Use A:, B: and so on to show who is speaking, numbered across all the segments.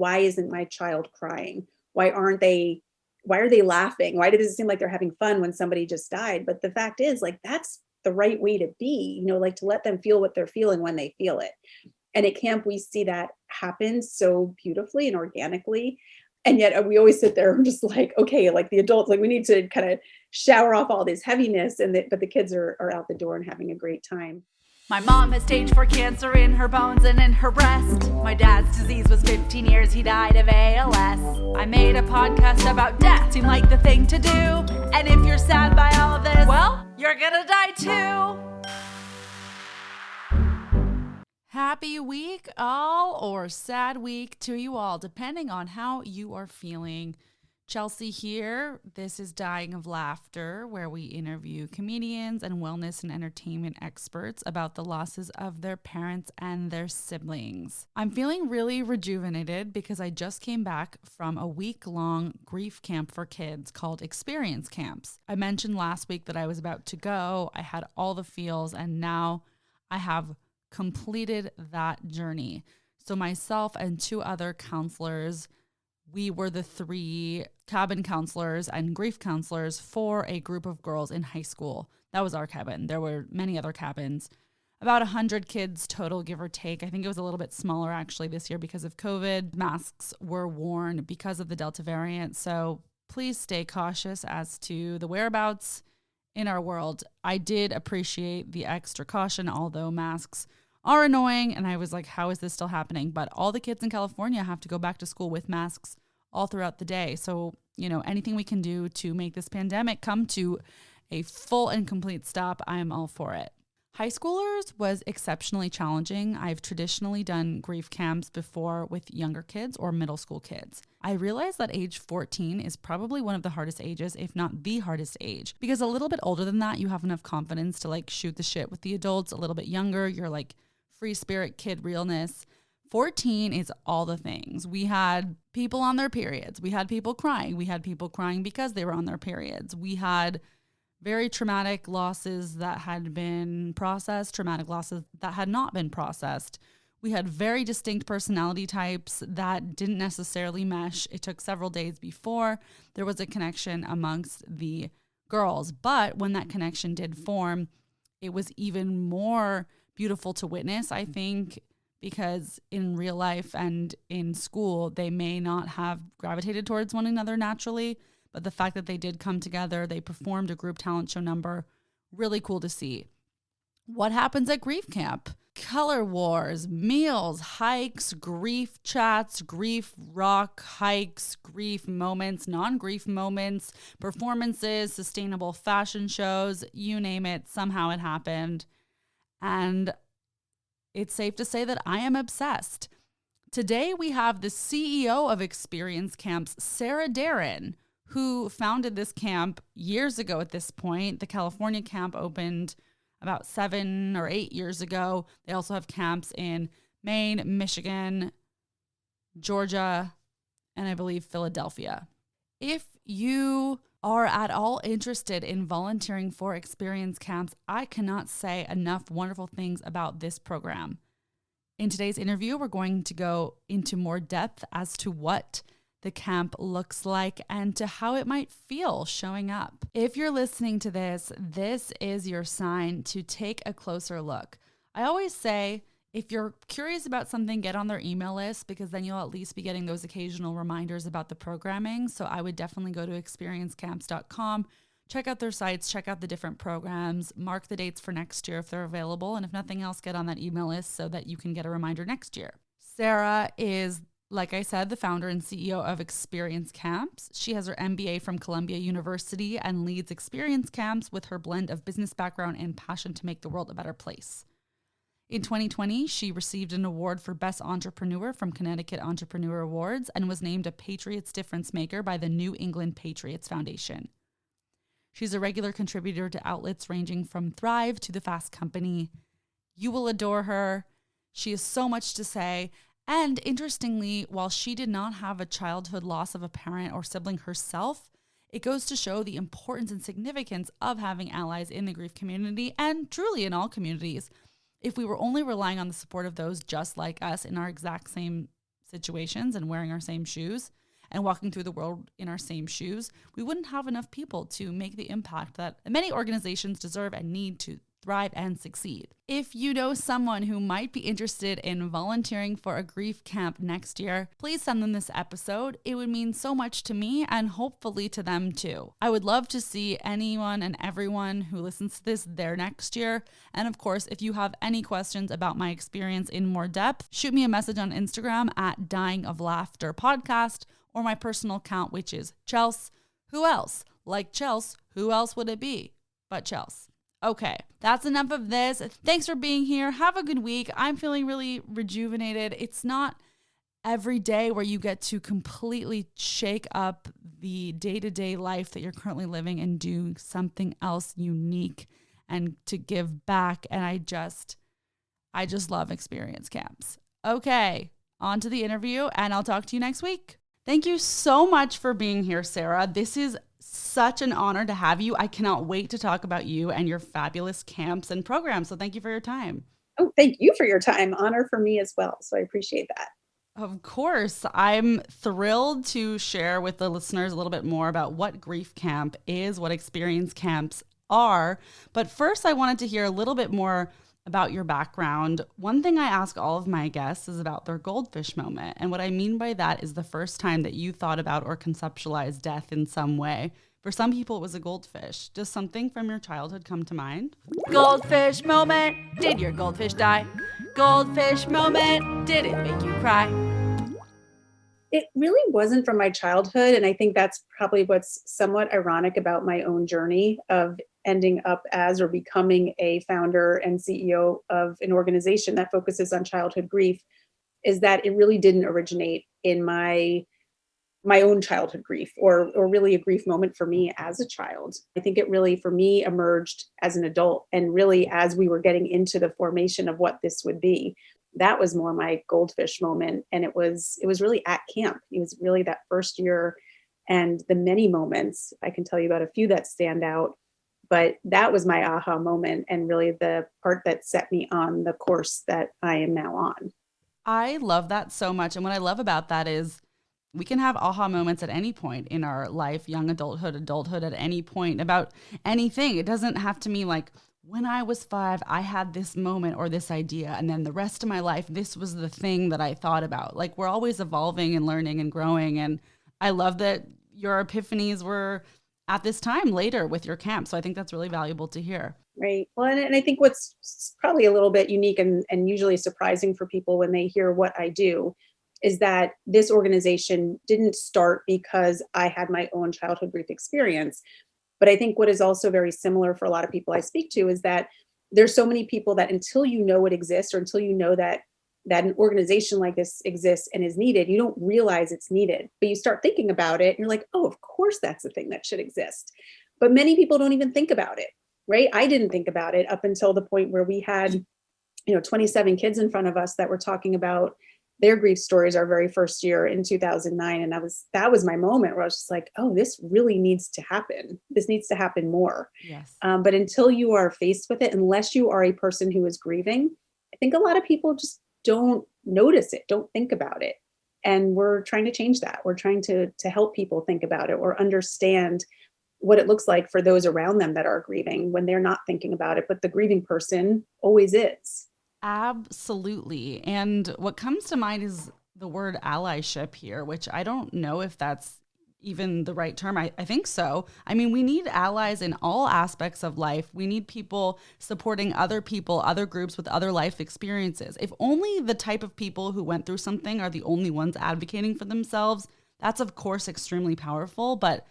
A: why isn't my child crying? Why are they laughing? Why does it seem like they're having fun when somebody just died? But the fact is, like, that's the right way to be, like to let them feel what they're feeling when they feel it. And at camp, we see that happen so beautifully and organically. And yet we always sit there and just like, okay, like the adults, like we need to kind of shower off all this heaviness. But the kids are out the door and having a great time.
B: My mom has stage 4 cancer in her bones and in her breast. My dad's disease was 15 years, he died of ALS. I made a podcast about death, seemed like the thing to do. And if you're sad by all of this, well, you're gonna die too. Happy week all, or sad week to you all, depending on how you are feeling. Chelsea here. This is Dying of Laughter, where we interview comedians and wellness and entertainment experts about the losses of their parents and their siblings. I'm feeling really rejuvenated because I just came back from a week-long grief camp for kids called Experience Camps. I mentioned last week that I was about to go. I had all the feels, and now I have completed that journey. So myself and 2 other counselors, we were the 3 cabin counselors and grief counselors for a group of girls in high school. That was our cabin. There were many other cabins. About 100 kids total, give or take. I think it was a little bit smaller actually this year because of COVID. Masks were worn because of the Delta variant. So please stay cautious as to the whereabouts in our world. I did appreciate the extra caution, although masks are annoying. And I was like, how is this still happening? But all the kids in California have to go back to school with masks all throughout the day. So, anything we can do to make this pandemic come to a full and complete stop, I am all for it. High schoolers was exceptionally challenging. I've traditionally done grief camps before with younger kids or middle school kids. I realized that age 14 is probably one of the hardest ages, if not the hardest age, because a little bit older than that, you have enough confidence to like shoot the shit with the adults. A little bit younger, you're like free spirit, kid realness. 14 is all the things. We had people on their periods. We had people crying. We had people crying because they were on their periods. We had very traumatic losses that had been processed, traumatic losses that had not been processed. We had very distinct personality types that didn't necessarily mesh. It took several days before there was a connection amongst the girls. But when that connection did form, it was even more beautiful to witness, I think, because in real life and in school, they may not have gravitated towards one another naturally. But the fact that they did come together, they performed a group talent show number, really cool to see. What happens at grief camp? Color wars, meals, hikes, grief chats, grief rock hikes, grief moments, non-grief moments, performances, sustainable fashion shows, you name it, somehow it happened. And it's safe to say that I am obsessed. Today we have the CEO of Experience Camps, Sara Deren, who founded this camp years ago at this point. The California camp opened about 7 or 8 years ago. They also have camps in Maine, Michigan, Georgia, and I believe Philadelphia. If you are at all interested in volunteering for Experience Camps, I cannot say enough wonderful things about this program. In today's interview, we're going to go into more depth as to what the camp looks like and to how it might feel showing up. If you're listening to this, this is your sign to take a closer look. I always say, if you're curious about something, get on their email list because then you'll at least be getting those occasional reminders about the programming. So I would definitely go to experiencecamps.com, check out their sites, check out the different programs, mark the dates for next year if they're available. And if nothing else, get on that email list so that you can get a reminder next year. Sara is, like I said, the founder and CEO of Experience Camps. She has her MBA from Columbia University and leads Experience Camps with her blend of business background and passion to make the world a better place. In 2020, she received an award for Best Entrepreneur from Connecticut Entrepreneur Awards and was named a Patriots Difference Maker by the New England Patriots Foundation. She's a regular contributor to outlets ranging from Thrive to The Fast Company. You will adore her. She has so much to say. And interestingly, while she did not have a childhood loss of a parent or sibling herself, it goes to show the importance and significance of having allies in the grief community and truly in all communities. If we were only relying on the support of those just like us in our exact same situations and wearing our same shoes and walking through the world in our same shoes, we wouldn't have enough people to make the impact that many organizations deserve and need to thrive and succeed. If you know someone who might be interested in volunteering for a grief camp next year, please send them this episode. It would mean so much to me and hopefully to them too. I would love to see anyone and everyone who listens to this there next year. And of course, if you have any questions about my experience in more depth, shoot me a message on Instagram at DyingOfLaughterPodcast or my personal account, which is Chels. Who else? Like Chels, who else would it be but Chels? Okay, that's enough of this. Thanks for being here. Have a good week. I'm feeling really rejuvenated. It's not every day where you get to completely shake up the day-to-day life that you're currently living and do something else unique and to give back. And I just love experience camps. Okay, on to the interview, and I'll talk to you next week. Thank you so much for being here, Sara. This is such an honor to have you. I cannot wait to talk about you and your fabulous camps and programs. So thank you for your time.
A: Oh, thank you for your time. Honor for me as well. So I appreciate that.
B: Of course. I'm thrilled to share with the listeners a little bit more about what grief camp is, what experience camps are. But first, I wanted to hear a little bit more about your background. One thing I ask all of my guests is about their goldfish moment. And what I mean by that is the first time that you thought about or conceptualized death in some way. For some people, it was a goldfish. Does something from your childhood come to mind? Goldfish moment. Did your goldfish die? Goldfish moment. Did it make you cry?
A: It really wasn't from my childhood. And I think that's probably what's somewhat ironic about my own journey of ending up as or becoming a founder and CEO of an organization that focuses on childhood grief, is that it really didn't originate in my own childhood grief or really a grief moment for me as a child. I think it really, for me, emerged as an adult, and really as we were getting into the formation of what this would be. That was more my goldfish moment. And it was really at camp. It was really that first year, and the many moments. I can tell you about a few that stand out, but that was my aha moment, and really the part that set me on the course that I am now on.
B: I love that so much. And what I love about that is we can have aha moments at any point in our life, young adulthood at any point about anything. It doesn't have to mean like, when I was 5, I had this moment or this idea, and then the rest of my life, this was the thing that I thought about. Like, we're always evolving and learning and growing. And I love that your epiphanies were at this time later with your camp. So I think that's really valuable to hear.
A: Right. Well, and I think what's probably a little bit unique and usually surprising for people when they hear what I do is that this organization didn't start because I had my own childhood grief experience. But I think what is also very similar for a lot of people I speak to is that there's so many people that until you know it exists, or until you know that an organization like this exists and is needed, you don't realize it's needed. But you start thinking about it and you're like, oh, of course that's the thing that should exist. But many people don't even think about it, right? I didn't think about it up until the point where we had, 27 kids in front of us that were talking about their grief stories our very first year in 2009. And that was my moment where I was just like, oh, this really needs to happen. This needs to happen more.
B: Yes.
A: But until you are faced with it, unless you are a person who is grieving, I think a lot of people just don't notice it, don't think about it. And we're trying to change that. We're trying to help people think about it or understand what it looks like for those around them that are grieving when they're not thinking about it, but the grieving person always is.
B: Absolutely. And what comes to mind is the word allyship here, which I don't know if that's even the right term. I think so. I mean, we need allies in all aspects of life. We need people supporting other people, other groups with other life experiences. If only the type of people who went through something are the only ones advocating for themselves, that's of course extremely powerful, but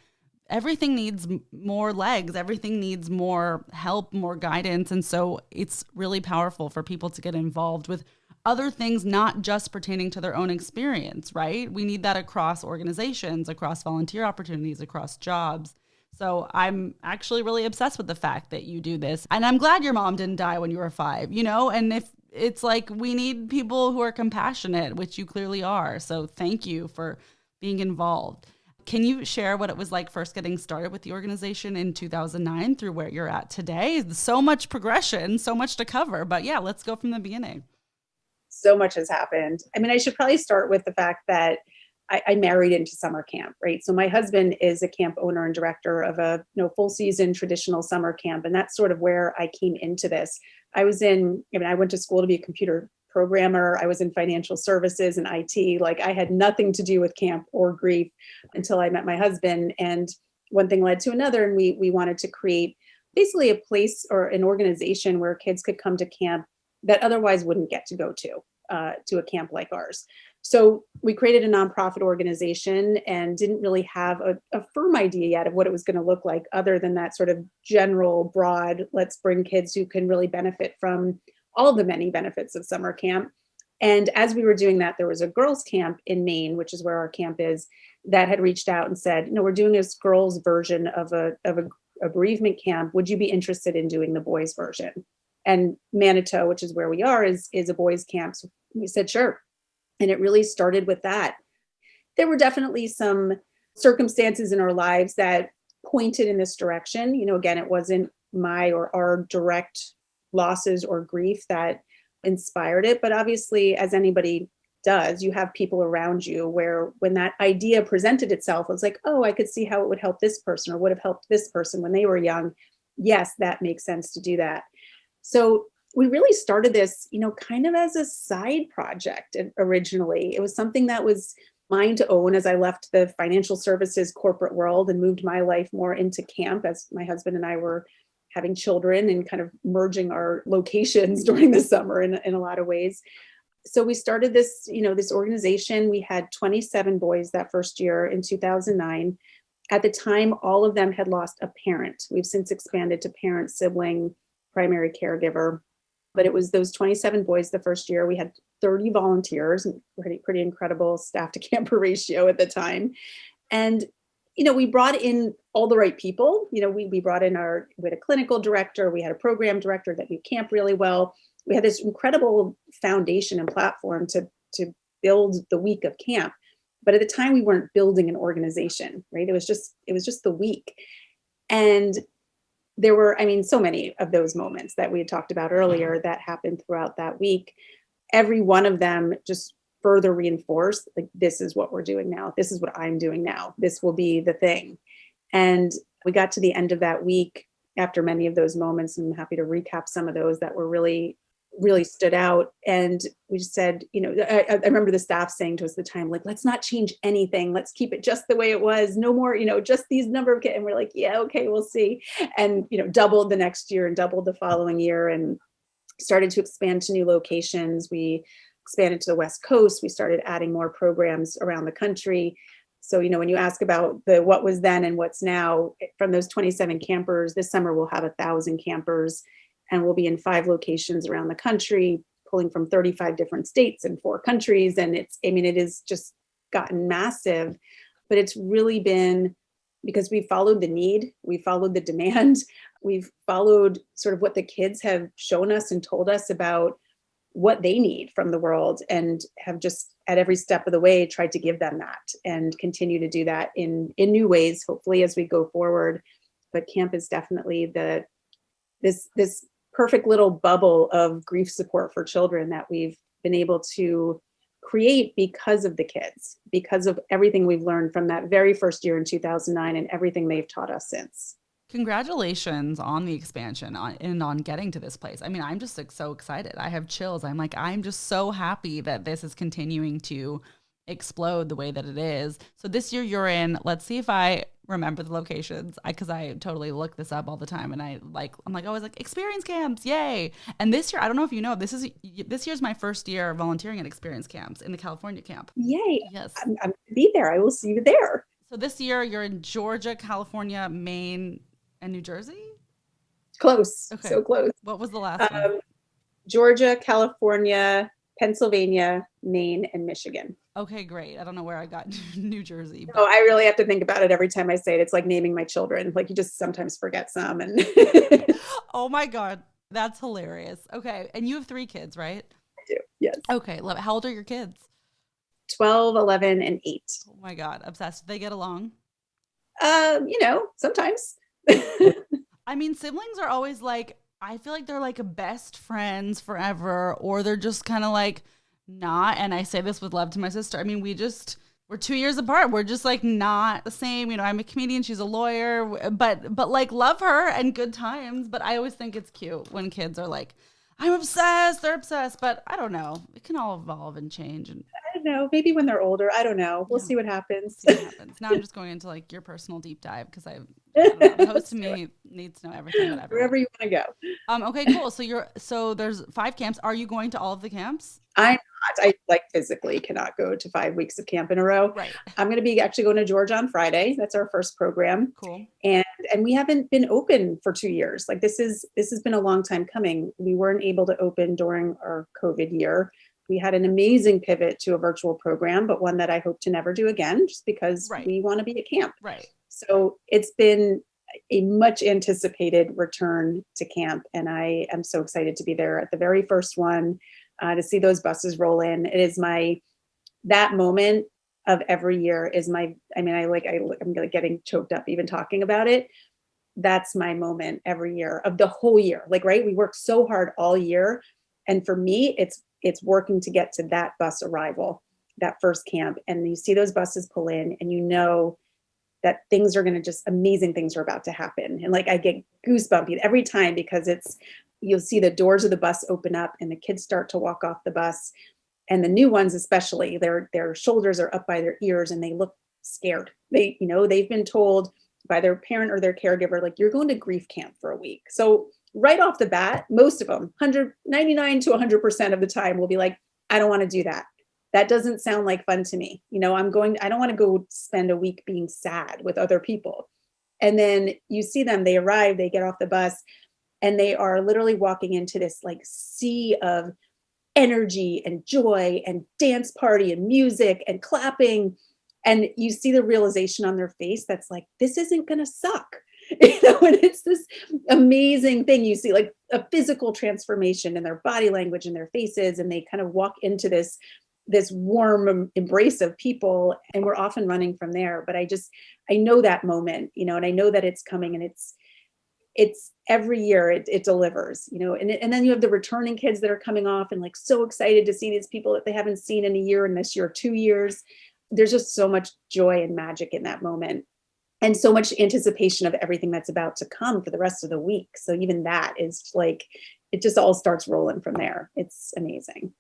B: everything needs more legs. Everything needs more help, more guidance. And so it's really powerful for people to get involved with other things, not just pertaining to their own experience, right? We need that across organizations, across volunteer opportunities, across jobs. So I'm actually really obsessed with the fact that you do this. And I'm glad your mom didn't die when you were 5, and if it's like, we need people who are compassionate, which you clearly are. So thank you for being involved. Can you share what it was like first getting started with the organization in 2009 through where you're at today? So much progression, so much to cover. But yeah, let's go from the beginning.
A: So much has happened. I mean, I should probably start with the fact that I married into summer camp, right? So my husband is a camp owner and director of a full season traditional summer camp. And that's sort of where I came into this. I went to school to be a computer programmer. I was in financial services and IT. Like I had nothing to do with camp or grief until I met my husband. And one thing led to another. And we wanted to create basically a place or an organization where kids could come to camp that otherwise wouldn't get to go to a camp like ours. So we created a nonprofit organization and didn't really have a firm idea yet of what it was going to look like, other than that sort of general, broad, let's bring kids who can really benefit from all the many benefits of summer camp. And as we were doing that, there was a girls' camp in Maine, which is where our camp is, that had reached out and said, we're doing this girls' version of a bereavement camp. Would you be interested in doing the boys' version? And Manitou, which is where we are, is a boys' camp. So we said, sure. And it really started with that. There were definitely some circumstances in our lives that pointed in this direction. Again, it wasn't my or our direct losses or grief that inspired it. But obviously, as anybody does, you have people around you where when that idea presented itself, it was like, oh, I could see how it would help this person or would have helped this person when they were young. Yes, that makes sense to do that. So we really started this, kind of as a side project originally. It was something that was mine to own as I left the financial services corporate world and moved my life more into camp as my husband and I were having children and kind of merging our locations during the summer in a lot of ways. So we started this, this organization. We had 27 boys that first year in 2009. At the time, all of them had lost a parent. We've since expanded to parent, sibling, primary caregiver. But it was those 27 boys the first year. We had 30 volunteers, pretty incredible staff to camper ratio at the time. And, we brought in all the right people. We brought in we had a clinical director, we had a program director that knew camp really well. We had this incredible foundation and platform to build the week of camp. But at the time we weren't building an organization, right? It was just the week. And there were, so many of those moments that we had talked about earlier that happened throughout that week. Every one of them just further reinforced, like, this is what we're doing now. This is what I'm doing now. This will be the thing. And we got to the end of that week after many of those moments, and I'm happy to recap some of those that were really, really stood out. And we just said, I remember the staff saying to us at the time, like, let's not change anything. Let's keep it just the way it was. No more, just these number of kids. And we're like, yeah, okay, we'll see. And, doubled the next year and doubled the following year and started to expand to new locations. We expanded to the West Coast. We started adding more programs around the country. So, when you ask about the what was then and what's now, from those 27 campers, this summer we'll have 1,000 campers. And we'll be in 5 locations around the country, pulling from 35 different states and 4 countries. And it has just gotten massive, but it's really been because we followed the need, we followed the demand, we've followed sort of what the kids have shown us and told us about what they need from the world, and have just at every step of the way tried to give them that and continue to do that in new ways, hopefully as we go forward. But camp is definitely this perfect little bubble of grief support for children that we've been able to create because of the kids, because of everything we've learned from that very first year in 2009 and everything they've taught us since.
B: Congratulations on the expansion and on getting to this place. I'm just so excited. I have chills. I'm just so happy that this is continuing to explode the way that it is. So this year you're in, let's see if I remember the locations, because I totally look this up all the time, and I'm always like, experience camps, yay. And this year, I don't know if you know, this year's my first year volunteering at experience camps in the California camp.
A: Yay.
B: Yes.
A: I'm going to be there. I will see you there.
B: So this year you're in Georgia, California, Maine, and New Jersey?
A: Close.
B: Okay.
A: So close.
B: What was the last one?
A: Georgia, California, Pennsylvania, Maine, and Michigan.
B: Okay, great. I don't know where I got New Jersey.
A: But I really have to think about it every time I say it. It's like naming my children. Like, you just sometimes forget some. And
B: oh my God, that's hilarious. Okay, and you have 3 kids, right?
A: I do, yes.
B: Okay, love it. How old are your kids?
A: 12, 11, and 8.
B: Oh my God, obsessed. Do they get along?
A: Sometimes.
B: Siblings are always like, I feel like they're like best friends forever, or they're just kind of like not, and I say this with love to my sister. I mean, we're 2 years apart. We're just like not the same. You know, I'm a comedian, she's a lawyer, but like love her and good times. But I always think it's cute when kids are like, I'm obsessed, they're obsessed. But I don't know. It can all evolve and change. And
A: I don't know. Maybe when they're older. I don't know. We'll see what happens.
B: See what happens. Now I'm just going into like your personal deep dive because I don't know. The host to me needs to know everything about everyone.
A: Wherever you want to
B: go. Okay, cool. So there's 5 camps. Are you going to all of the camps?
A: I'm not. I like physically cannot go to 5 weeks of camp in a row.
B: Right.
A: I'm going to be actually going to Georgia on Friday. That's our first program.
B: Cool.
A: And we haven't been open for 2 years. Like this has been a long time coming. We weren't able to open during our COVID year. We had an amazing pivot to a virtual program, but one that I hope to never do again, just because we want to be at camp.
B: Right.
A: So it's been a much anticipated return to camp. And I am so excited to be there at the very first one, to see those buses roll in. It is that moment of every year is I'm like getting choked up even talking about it. That's my moment every year of the whole year. Like, right. We work so hard all year. And for me, it's working to get to that bus arrival, that first camp. And you see those buses pull in and you know that things are going to amazing things are about to happen. And like, I get goosebumpy every time because you'll see the doors of the bus open up and the kids start to walk off the bus. And the new ones, especially their shoulders are up by their ears and they look scared. They've been told by their parent or their caregiver, like, you're going to grief camp for a week. So right off the bat, most of them, 99 to 100% of the time will be like, I don't want to do that. That doesn't sound like fun to me. I don't want to go spend a week being sad with other people. And then you see them, they arrive, they get off the bus, and they are literally walking into this like sea of energy and joy and dance party and music and clapping. And you see the realization on their face that's like, this isn't going to suck. And it's this amazing thing. You see like a physical transformation in their body language and their faces. And they kind of walk into this warm embrace of people. And we're often running from there. But I know that moment, and I know that it's coming, and it's every year it delivers, and then you have the returning kids that are coming off and like so excited to see these people that they haven't seen in a year, and this year 2 years. There's just so much joy and magic in that moment, and so much anticipation of everything that's about to come for the rest of the week. So even that is like, it just all starts rolling from there. It's amazing.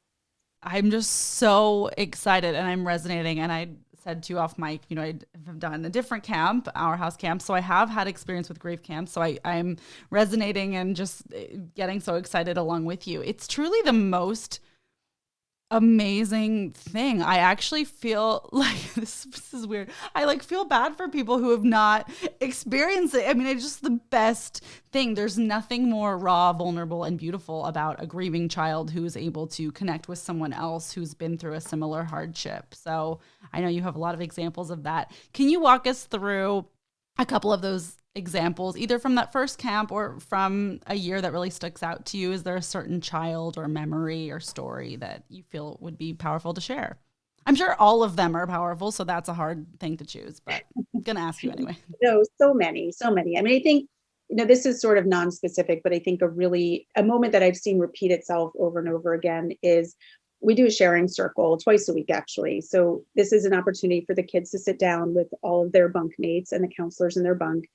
B: I'm just so excited and I'm resonating. And I said to you off mic, I have done a different camp, Our House camp. So I have had experience with grief camp. So I'm resonating and just getting so excited along with you. It's truly the most amazing thing. I actually feel like this is weird. I like feel bad for people who have not experienced it. I mean, it's just the best thing. There's nothing more raw, vulnerable, and beautiful about a grieving child who is able to connect with someone else who's been through a similar hardship. So I know you have a lot of examples of that. Can you walk us through a couple of those examples, either from that first camp or from a year that really sticks out to you? Is there a certain child or memory or story that you feel would be powerful to share? I'm sure all of them are powerful, so that's a hard thing to choose, but I'm going to ask you anyway.
A: No, so many. I mean, I think, this is sort of non-specific, but I think a moment that I've seen repeat itself over and over again is we do a sharing circle twice a week, actually. So this is an opportunity for the kids to sit down with all of their bunk mates and the counselors in their bunk.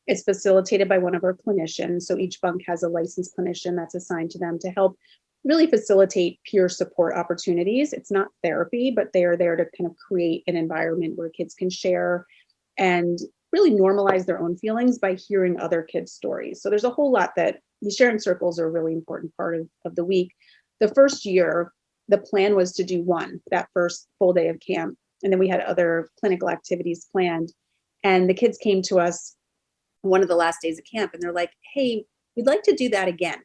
A: It's facilitated by one of our clinicians. So each bunk has a licensed clinician that's assigned to them to help really facilitate peer support opportunities. It's not therapy, but they are there to kind of create an environment where kids can share and really normalize their own feelings by hearing other kids' stories. So there's a whole lot that these sharing circles are a really important part of the week. The first year, the plan was to do that first full day of camp. And then we had other clinical activities planned. And the kids came to us one of the last days of camp and they're like, hey, we'd like to do that again.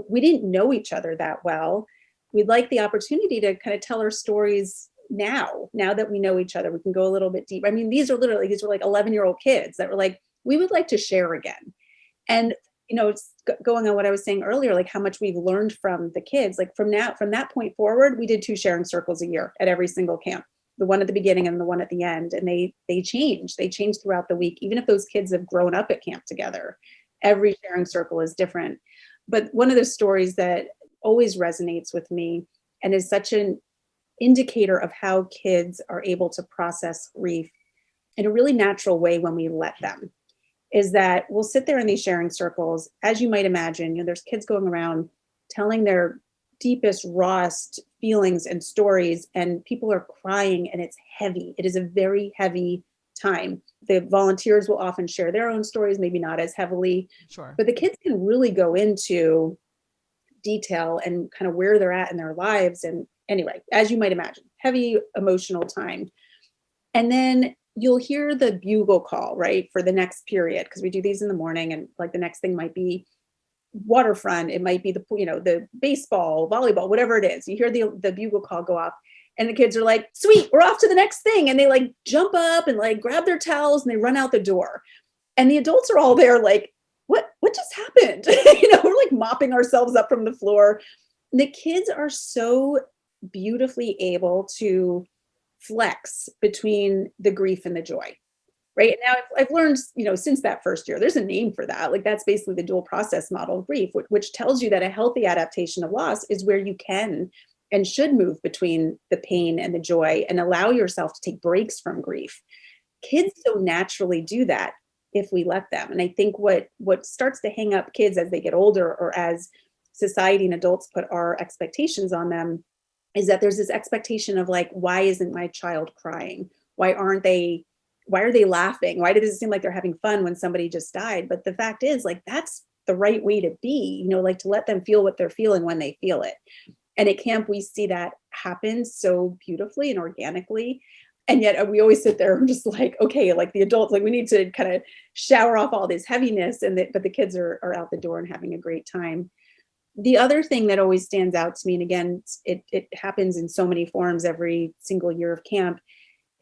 A: We didn't know each other that well. We'd like the opportunity to kind of tell our stories now that we know each other. We can go a little bit deeper. I mean, these were like 11-year-old kids that were like, we would like to share again. And it's going on what I was saying earlier, like how much we've learned from the kids. Like from that point forward, we did 2 sharing circles a year at every single camp, the one at the beginning and the one at the end. And they change throughout the week. Even if those kids have grown up at camp together, every sharing circle is different. But one of the stories that always resonates with me and is such an indicator of how kids are able to process grief in a really natural way when we let them. Is that we'll sit there in these sharing circles, as you might imagine, there's kids going around telling their deepest, rawest feelings and stories, and people are crying, and it's heavy. It is a very heavy time. The volunteers will often share their own stories, maybe not as heavily,
B: Sure.
A: but the kids can really go into detail and kind of where they're at in their lives. And anyway, as you might imagine, heavy emotional time. And then you'll hear the bugle call, right, for the next period, because we do these in the morning, and like the next thing might be waterfront, it might be the baseball, volleyball, whatever it is. You hear the bugle call go off, and the kids are like, sweet, we're off to the next thing, and they like jump up and like grab their towels and they run out the door. And the adults are all there like, what just happened? We're like mopping ourselves up from the floor. The kids are so beautifully able to flex between the grief and the joy. Right now, I've learned, since that first year, there's a name for that. Like that's basically the dual process model of grief, which tells you that a healthy adaptation of loss is where you can and should move between the pain and the joy and allow yourself to take breaks from grief. Kids so naturally do that if we let them. And I think what starts to hang up kids as they get older, or as society and adults put our expectations on them, is that there's this expectation of like, why isn't my child crying? Why are they laughing? Why does it seem like they're having fun when somebody just died? But the fact is, like, that's the right way to be, like to let them feel what they're feeling when they feel it. And at camp, we see that happen so beautifully and organically. And yet we always sit there and just like, okay, like the adults, like we need to kind of shower off all this heaviness, but the kids are out the door and having a great time. The other thing that always stands out to me, and again, it happens in so many forms every single year of camp,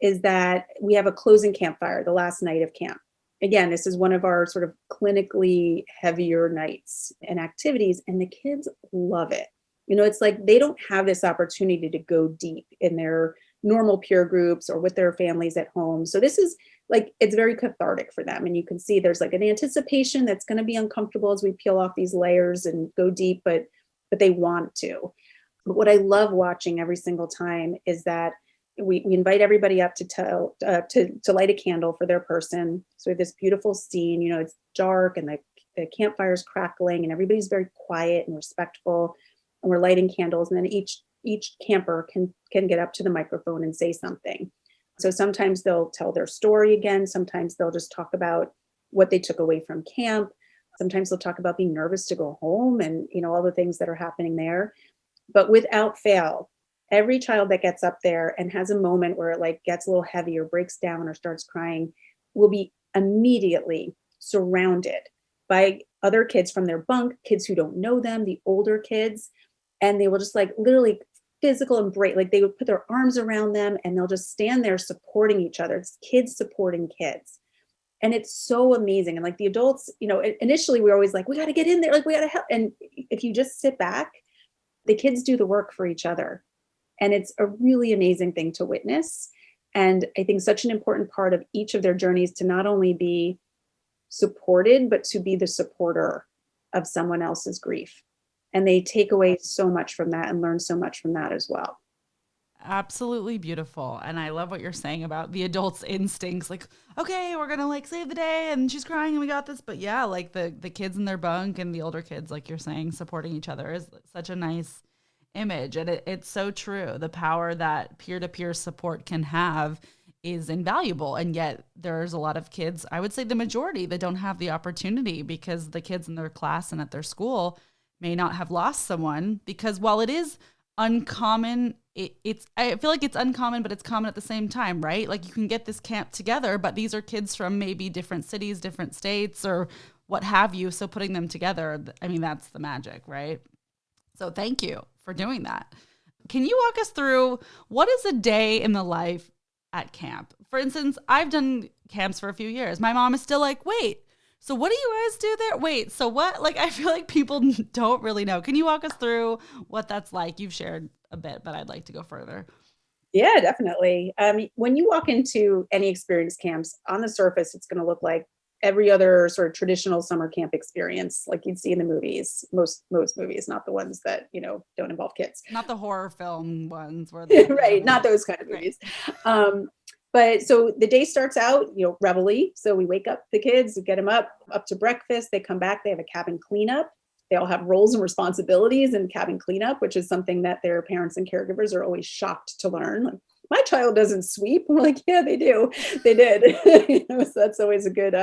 A: is that we have a closing campfire the last night of camp. Again, this is one of our sort of clinically heavier nights and activities, and the kids love it. It's like they don't have this opportunity to go deep in their normal peer groups or with their families at home. So this is like, it's very cathartic for them. And you can see there's like an anticipation that's going to be uncomfortable as we peel off these layers and go deep, but they want to. But what I love watching every single time is that we invite everybody up to light a candle for their person. So we have this beautiful scene, it's dark and the campfire's crackling and everybody's very quiet and respectful, and we're lighting candles. And then each camper can get up to the microphone and say something. So sometimes they'll tell their story again. Sometimes they'll just talk about what they took away from camp. Sometimes they'll talk about being nervous to go home and, all the things that are happening there. But without fail, every child that gets up there and has a moment where it like gets a little heavy or breaks down or starts crying will be immediately surrounded by other kids from their bunk, kids who don't know them, the older kids. And they will just like literally physical embrace, like they would put their arms around them and they'll just stand there supporting each other. It's kids supporting kids. And it's so amazing. And like the adults, initially we were always like, we got to get in there. Like we got to help. And if you just sit back, the kids do the work for each other. And it's a really amazing thing to witness. And I think such an important part of each of their journeys to not only be supported, but to be the supporter of someone else's grief. And they take away so much from that and learn so much from that as well.
B: Absolutely beautiful. And I love what you're saying about the adults' instincts. Like, okay, we're going to like save the day and she's crying and we got this. But yeah, like the kids in their bunk and the older kids, like you're saying, supporting each other is such a nice image. And it's so true. The power that peer-to-peer support can have is invaluable. And yet there's a lot of kids, I would say the majority, that don't have the opportunity because the kids in their class and at their school may not have lost someone, because while it is uncommon, I feel like it's uncommon, but it's common at the same time, right? Like you can get this camp together, but these are kids from maybe different cities, different states, or what have you. So putting them together, I mean, that's the magic, right? So thank you for doing that. Can you walk us through what is a day in the life at camp? For instance, I've done camps for a few years. My mom is still like, wait, so what do you guys do there? Wait, so what? Like, I feel like people don't really know. Can you walk us through what that's like? You've shared a bit, but I'd like to go further.
A: Yeah, definitely. When you walk into any experience camps, on the surface, it's going to look like every other sort of traditional summer camp experience, like you'd see in the movies, most movies, not the ones that, don't involve kids.
B: Not the horror film ones where
A: right, not those kind of movies. But so the day starts out, reveille. So we wake up the kids, get them up to breakfast. They come back, they have a cabin cleanup. They all have roles and responsibilities in cabin cleanup, which is something that their parents and caregivers are always shocked to learn. Like, my child doesn't sweep. We're like, yeah, they do. They did. So that's always a good,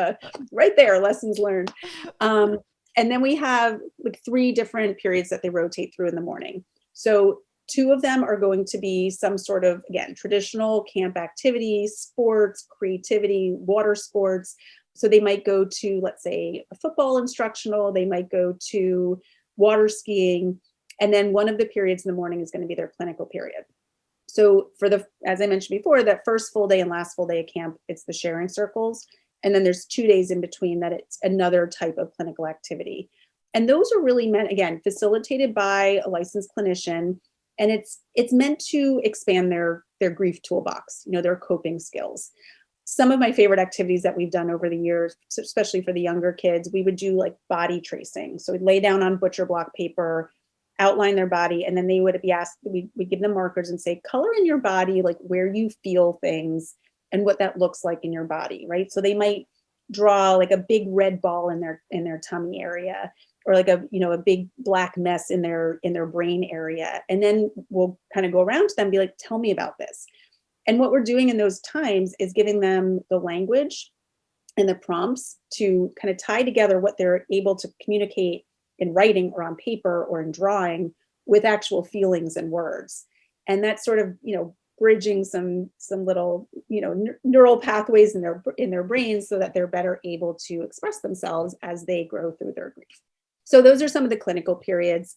A: right there, lessons learned. And then we have like 3 different periods that they rotate through in the morning. So 2 of them are going to be some sort of, again, traditional camp activity, sports, creativity, water sports. So they might go to, let's say, a football instructional, they might go to water skiing. And then one of the periods in the morning is going to be their clinical period. So as I mentioned before, that first full day and last full day of camp, it's the sharing circles. And then there's 2 days in between that it's another type of clinical activity. And those are really meant, again, facilitated by a licensed clinician. And it's meant to expand their grief toolbox, their coping skills. Some of my favorite activities that we've done over the years, especially for the younger kids, we would do like body tracing. So we'd lay down on butcher block paper, outline their body, and then they would be asked, we give them markers and say, color in your body, like where you feel things and what that looks like in your body, right? So they might draw like a big red ball in their tummy area, or like a big black mess in their brain area. And then we'll kind of go around to them and be like, tell me about this. And what we're doing in those times is giving them the language and the prompts to kind of tie together what they're able to communicate in writing or on paper or in drawing with actual feelings and words. And that's sort of, bridging some little, neural pathways in their brains so that they're better able to express themselves as they grow through their grief. So those are some of the clinical periods.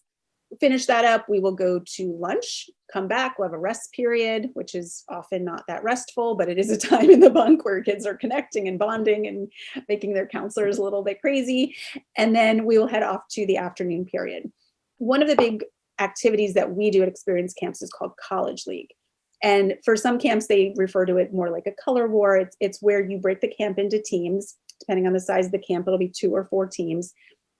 A: Finish that up, we will go to lunch, come back, we'll have a rest period, which is often not that restful, but it is a time in the bunk where kids are connecting and bonding and making their counselors a little bit crazy. And then we will head off to the afternoon period. One of the big activities that we do at experience camps is called College League. And for some camps, they refer to it more like a color war. It's where you break the camp into teams. Depending on the size of the camp, it'll be 2 or 4 teams.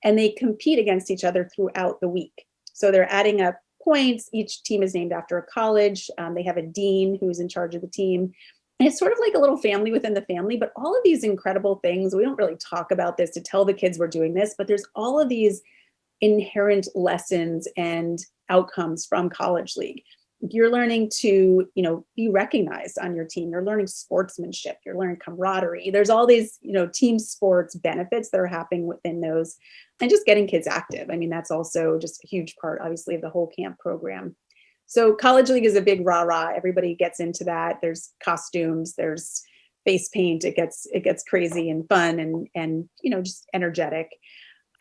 A: And they compete against each other throughout the week. So they're adding up points. Each team is named after a college. They have a dean who's in charge of the team. And it's sort of like a little family within the family, but all of these incredible things, we don't really talk about this to tell the kids we're doing this, but there's all of these inherent lessons and outcomes from College League. You're learning to, be recognized on your team. You're learning sportsmanship. You're learning camaraderie. There's all these, team sports benefits that are happening within those, and just getting kids active. I mean, that's also just a huge part, obviously, of the whole camp program. So College League is a big rah-rah. Everybody gets into that. There's costumes, there's face paint. It gets crazy and fun and just energetic.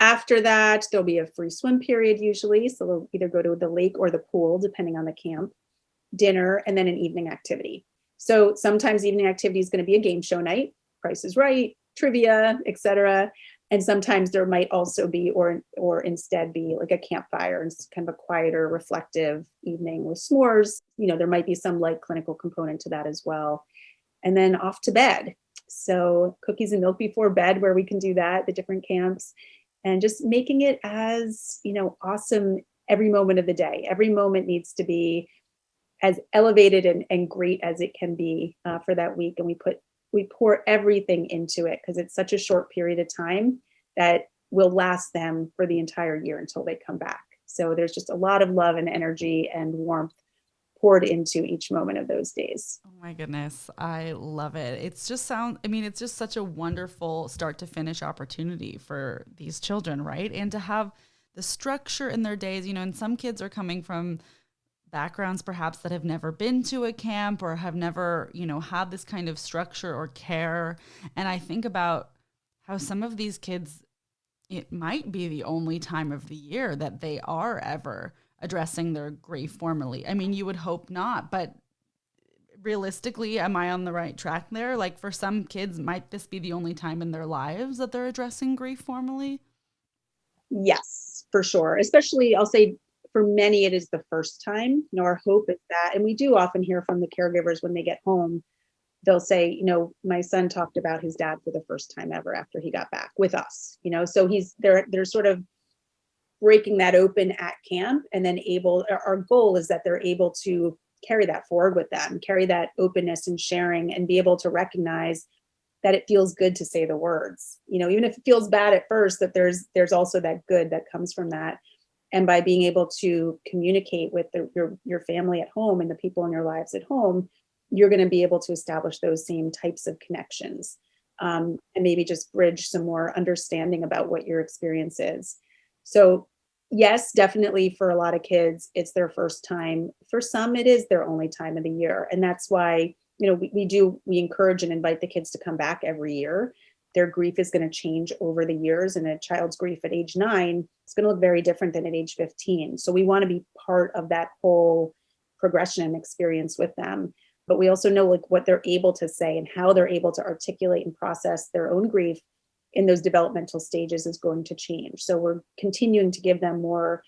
A: After that, there'll be a free swim period usually. So they'll either go to the lake or the pool, depending on the camp, dinner, and then an evening activity. So sometimes evening activity is going to be a game show night, Price is Right, trivia, etc. And sometimes there might also be, or instead be like a campfire and kind of a quieter, reflective evening with s'mores. There might be some light clinical component to that as well. And then off to bed. So cookies and milk before bed, where we can do that, the different camps. And just making it as, awesome every moment of the day. Every moment needs to be as elevated and great as it can be for that week. And we pour everything into it because it's such a short period of time that will last them for the entire year until they come back. So there's just a lot of love and energy and warmth poured into each moment of those days.
B: Oh my goodness. I love it. It's just such a wonderful start to finish opportunity for these children, right? And to have the structure in their days, and some kids are coming from backgrounds perhaps that have never been to a camp or have never, had this kind of structure or care. And I think about how some of these kids, it might be the only time of the year that they are ever addressing their grief formally. I mean, you would hope not, but realistically, am I on the right track there? Like for some kids, might this be the only time in their lives that they're addressing grief formally?
A: Yes, for sure. Especially, I'll say for many, it is the first time. Our hope is that, and we do often hear from the caregivers when they get home, they'll say, my son talked about his dad for the first time ever after he got back with us, so they're sort of breaking that open at camp, and then our goal is that they're able to carry that forward with them, carry that openness and sharing, and be able to recognize that it feels good to say the words, even if it feels bad at first, that there's also that good that comes from that. And by being able to communicate with your family at home and the people in your lives at home, you're going to be able to establish those same types of connections, and maybe just bridge some more understanding about what your experience is. So yes, definitely for a lot of kids, it's their first time. For some, it is their only time of the year. And that's why, we encourage and invite the kids to come back every year. Their grief is going to change over the years, and a child's grief at age 9 is going to look very different than at age 15. So we want to be part of that whole progression and experience with them. But we also know what they're able to say and how they're able to articulate and process their own grief in those developmental stages is going to change. So we're continuing to give them more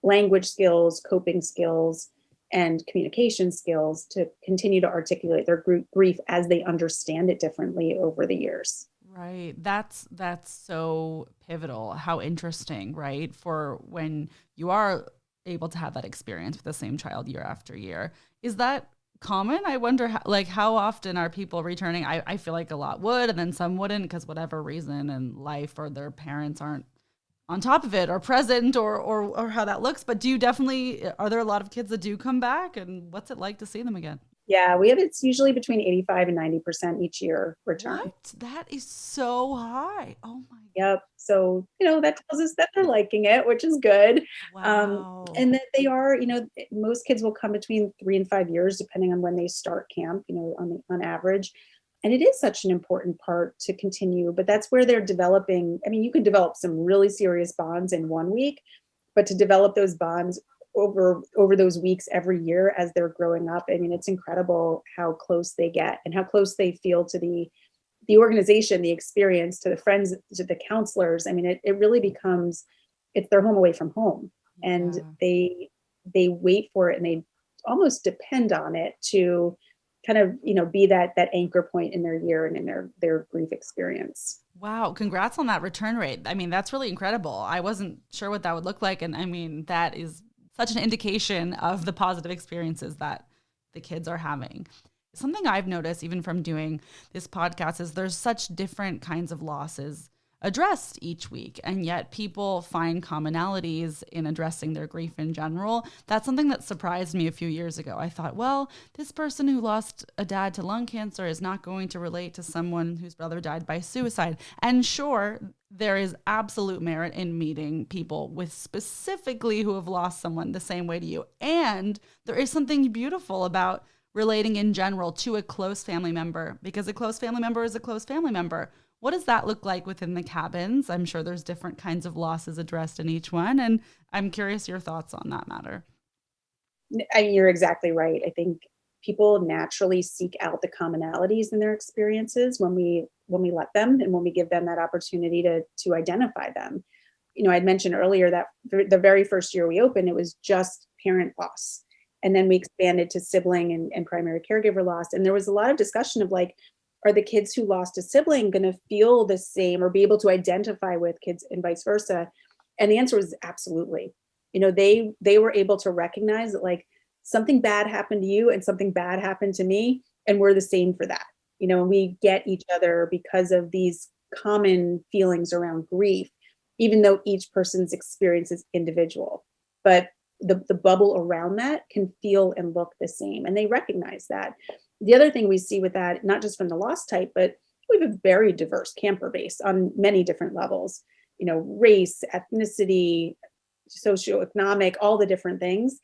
A: language skills, coping skills, and communication skills to continue to articulate their grief as they understand it differently over the years.
B: Right. That's so pivotal. How interesting, right? For when you are able to have that experience with the same child year after year. Is that common? I wonder how often are people returning? I feel like a lot would, and then some wouldn't, because whatever reason in life or their parents aren't on top of it or present or how that looks. But are there a lot of kids that do come back, and what's it like to see them again?
A: Yeah, it's usually between 85 and 90% each year return.
B: What? That is so high. Oh my.
A: Yep. So, that tells us that they're liking it, which is good.
B: Wow.
A: And that they are, most kids will come between 3 and 5 years, depending on when they start camp, on average. And it is such an important part to continue, but that's where they're developing. I mean, you can develop some really serious bonds in 1 week, but to develop those bonds over those weeks every year as they're growing up, I mean, it's incredible how close they get and how close they feel to the organization, the experience, to the friends, to the counselors. I mean, it really becomes, it's their home away from home. And they wait for it, and they almost depend on it to kind of, be that anchor point in their year and in their grief experience.
B: Wow. Congrats on that return rate. I mean, that's really incredible. I wasn't sure what that would look like. And I mean, that is such an indication of the positive experiences that the kids are having. Something I've noticed even from doing this podcast is there's such different kinds of losses addressed each week, and yet people find commonalities in addressing their grief in general. That's something that surprised me a few years ago. I thought, well, this person who lost a dad to lung cancer is not going to relate to someone whose brother died by suicide. And sure, there is absolute merit in meeting people with specifically who have lost someone the same way to you. And there is something beautiful about relating in general to a close family member, because a close family member is a close family member. What does that look like within the cabins? I'm sure there's different kinds of losses addressed in each one, and I'm curious your thoughts on that matter.
A: I mean, you're exactly right. I think people naturally seek out the commonalities in their experiences when we let them, and when we give them that opportunity to identify them. I'd mentioned earlier that the very first year we opened, it was just parent loss. And then we expanded to sibling and primary caregiver loss. And there was a lot of discussion of are the kids who lost a sibling going to feel the same or be able to identify with kids and vice versa? And the answer was absolutely. They were able to recognize that something bad happened to you and something bad happened to me, and we're the same for that. And we get each other because of these common feelings around grief, even though each person's experience is individual. But the bubble around that can feel and look the same, and they recognize that. The other thing we see with that, not just from the loss type, but we have a very diverse camper base on many different levels, race, ethnicity, socioeconomic, all the different things.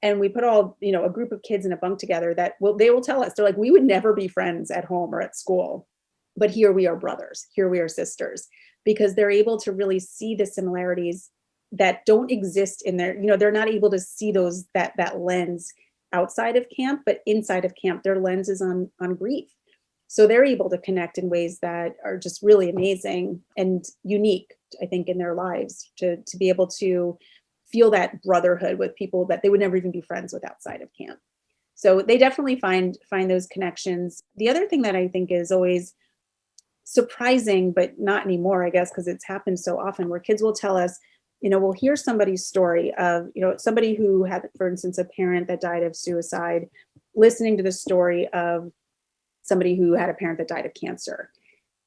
A: And we put a group of kids in a bunk together they will tell us, they're like, we would never be friends at home or at school, but here we are brothers, here we are sisters, because they're able to really see the similarities that don't exist in there. They're not able to see that lens outside of camp, but inside of camp, their lens is on grief. So they're able to connect in ways that are just really amazing and unique, I think, in their lives, to be able to feel that brotherhood with people that they would never even be friends with outside of camp. So they definitely find those connections. The other thing that I think is always surprising, but not anymore, I guess, because it's happened so often, where kids will tell us, we'll hear somebody's story of, somebody who had, for instance, a parent that died of suicide, listening to the story of somebody who had a parent that died of cancer.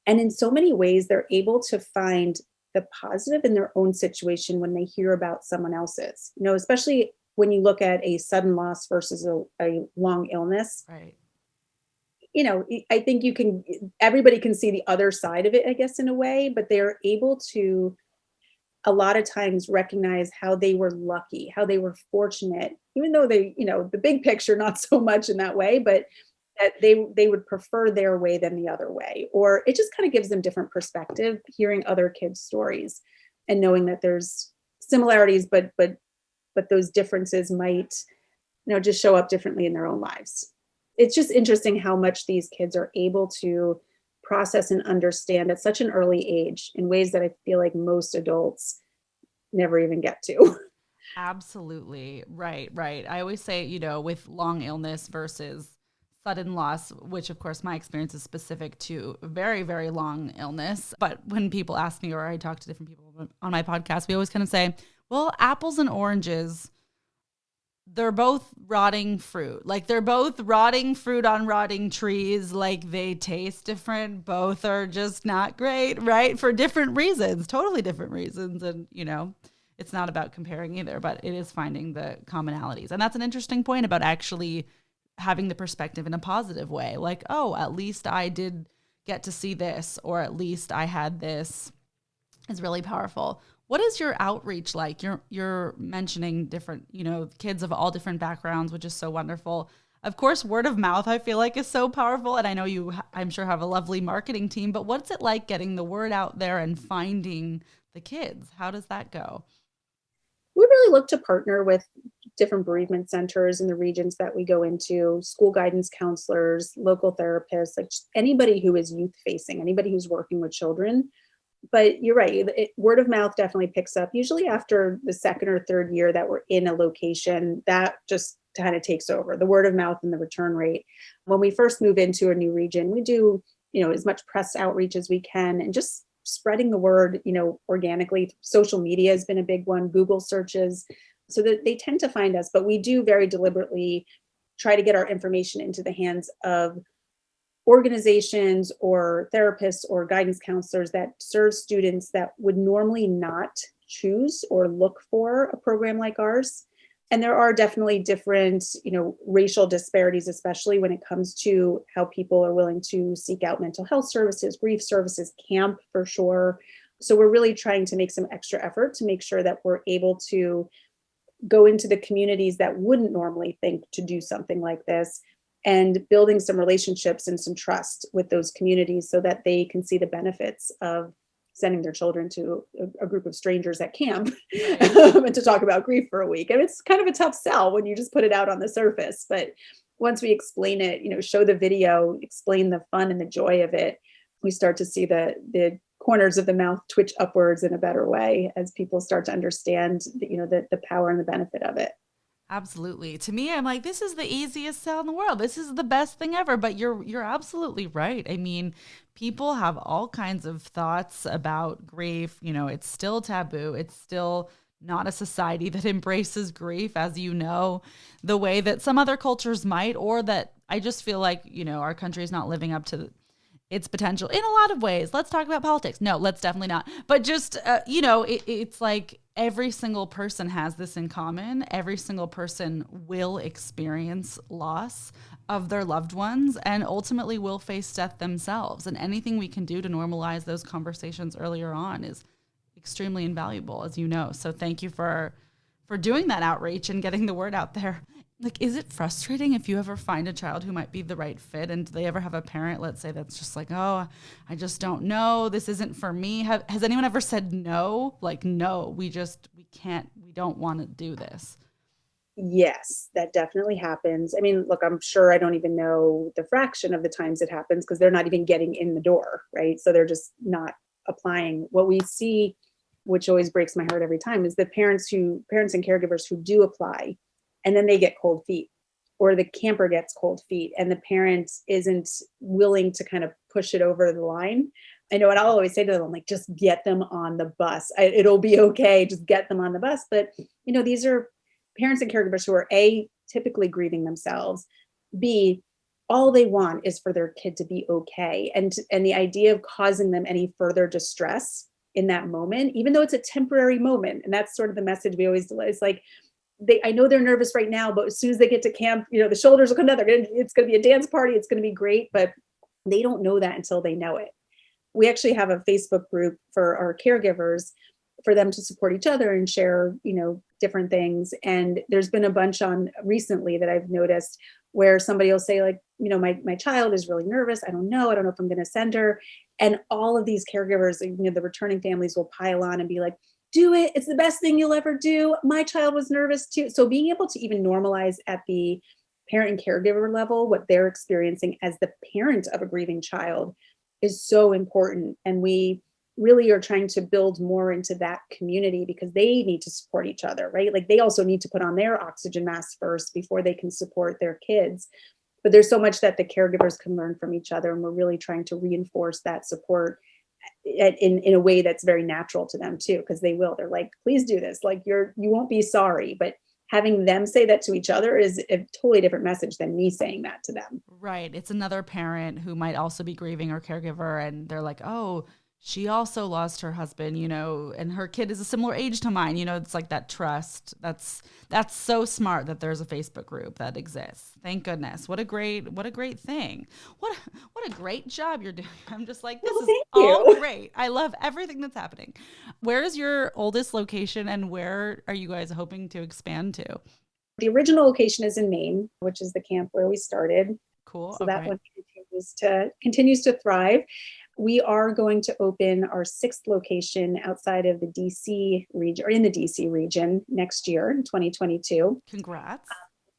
A: And in so many ways, they're able to find the positive in their own situation when they hear about someone else's, especially when you look at a sudden loss versus a long illness.
B: Right.
A: I think everybody can see the other side of it, I guess, in a way, but they're able to a lot of times recognize how they were lucky, how they were fortunate, even though they, the big picture, not so much in that way, but that they would prefer their way than the other way. Or it just kind of gives them different perspective, hearing other kids' stories and knowing that there's similarities, but those differences might, just show up differently in their own lives. It's just interesting how much these kids are able to process and understand at such an early age in ways that I feel like most adults never even get to.
B: Absolutely. Right. I always say, with long illness versus sudden loss, which of course my experience is specific to very, very long illness. But when people ask me, or I talk to different people on my podcast, we always kind of say, well, apples and oranges, they're both rotting fruit. Like they're both rotting fruit on rotting trees. Like they taste different. Both are just not great, right? For different reasons, totally different reasons. And, it's not about comparing either, but it is finding the commonalities. And that's an interesting point about actually having the perspective in a positive way. Like, oh, at least I did get to see this, or at least I had this, is really powerful. What is your outreach like? You're mentioning different, kids of all different backgrounds, which is so wonderful. Of course, word of mouth, I feel like, is so powerful. And I know you, I'm sure, have a lovely marketing team, but what's it like getting the word out there and finding the kids? How does that go?
A: We really look to partner with different bereavement centers in the regions that we go into, school guidance counselors, local therapists, like anybody who is youth facing, anybody who's working with children. But you're right, word of mouth definitely picks up. Usually after the second or third year that we're in a location, that just kind of takes over, the word of mouth and the return rate. When we first move into a new region, we do, as much press outreach as we can, and just spreading the word, organically. Social media has been a big one, Google searches, so that they tend to find us. But we do very deliberately try to get our information into the hands of organizations or therapists or guidance counselors that serve students that would normally not choose or look for a program like ours. And there are definitely different, racial disparities, especially when it comes to how people are willing to seek out mental health services, grief services, camp for sure. So we're really trying to make some extra effort to make sure that we're able to go into the communities that wouldn't normally think to do something like this, and building some relationships and some trust with those communities so that they can see the benefits of sending their children to a group of strangers at camp and to talk about grief for a week. And it's kind of a tough sell when you just put it out on the surface. But once we explain it, show the video, explain the fun and the joy of it, we start to see the corners of the mouth twitch upwards in a better way as people start to understand, the power and the benefit of it.
B: Absolutely. To me, I'm like, this is the easiest sell in the world. This is the best thing ever. But you're absolutely right. I mean, people have all kinds of thoughts about grief. It's still taboo. It's still not a society that embraces grief, as the way that some other cultures might, or that I just feel like, our country is not living up to its potential in a lot of ways. Let's talk about politics. No, let's definitely not. But just, it's like every single person has this in common. Every single person will experience loss of their loved ones and ultimately will face death themselves. And anything we can do to normalize those conversations earlier on is extremely invaluable, as you know. So thank you for doing that outreach and getting the word out there. Like, is it frustrating if you ever find a child who might be the right fit and do they ever have a parent, let's say, that's just like, oh, I just don't know, this isn't for me? Has anyone ever said no? Like, no, we can't, we don't want to do this?
A: Yes, that definitely happens. I mean, look, I'm sure I don't even know the fraction of the times it happens because they're not even getting in the door, right? So they're just not applying. What we see, which always breaks my heart every time, is the parents and caregivers who do apply, and then they get cold feet, or the camper gets cold feet and the parent isn't willing to kind of push it over the line. I know what I'll always say to them, like, just get them on the bus. It'll be okay. Just get them on the bus. But, these are parents and caregivers who are A, typically grieving themselves, B, all they want is for their kid to be okay. And the idea of causing them any further distress in that moment, even though it's a temporary moment, and that's sort of the message we always do. It's like, I know they're nervous right now, but as soon as they get to camp, the shoulders will come down. It's going to be a dance party. It's going to be great, but they don't know that until they know it. We actually have a Facebook group for our caregivers for them to support each other and share, different things. And there's been a bunch on recently that I've noticed where somebody will say, like, my child is really nervous. I don't know if I'm going to send her. And all of these caregivers, the returning families will pile on and be like, do it. It's the best thing you'll ever do. My child was nervous too. So being able to even normalize at the parent and caregiver level what they're experiencing as the parent of a grieving child is so important. And we really are trying to build more into that community because they need to support each other, right? Like they also need to put on their oxygen masks first before they can support their kids. But there's so much that the caregivers can learn from each other. And we're really trying to reinforce that support in a way that's very natural to them too, because they're like, please do this. Like you won't be sorry. But having them say that to each other is a totally different message than me saying that to them.
B: Right. It's another parent who might also be grieving or caregiver. And they're like, oh, she also lost her husband, and her kid is a similar age to mine. It's like that trust. That's so smart that there's a Facebook group that exists. Thank goodness. What a great thing. What a great job you're doing. I'm just like, this is all great. I love everything that's happening. Where is your oldest location and where are you guys hoping to expand to?
A: The original location is in Maine, which is the camp where we started.
B: Cool.
A: So that one continues to thrive. We are going to open our 6th location outside of the DC region, or in the DC region next year in 2022.
B: Congrats.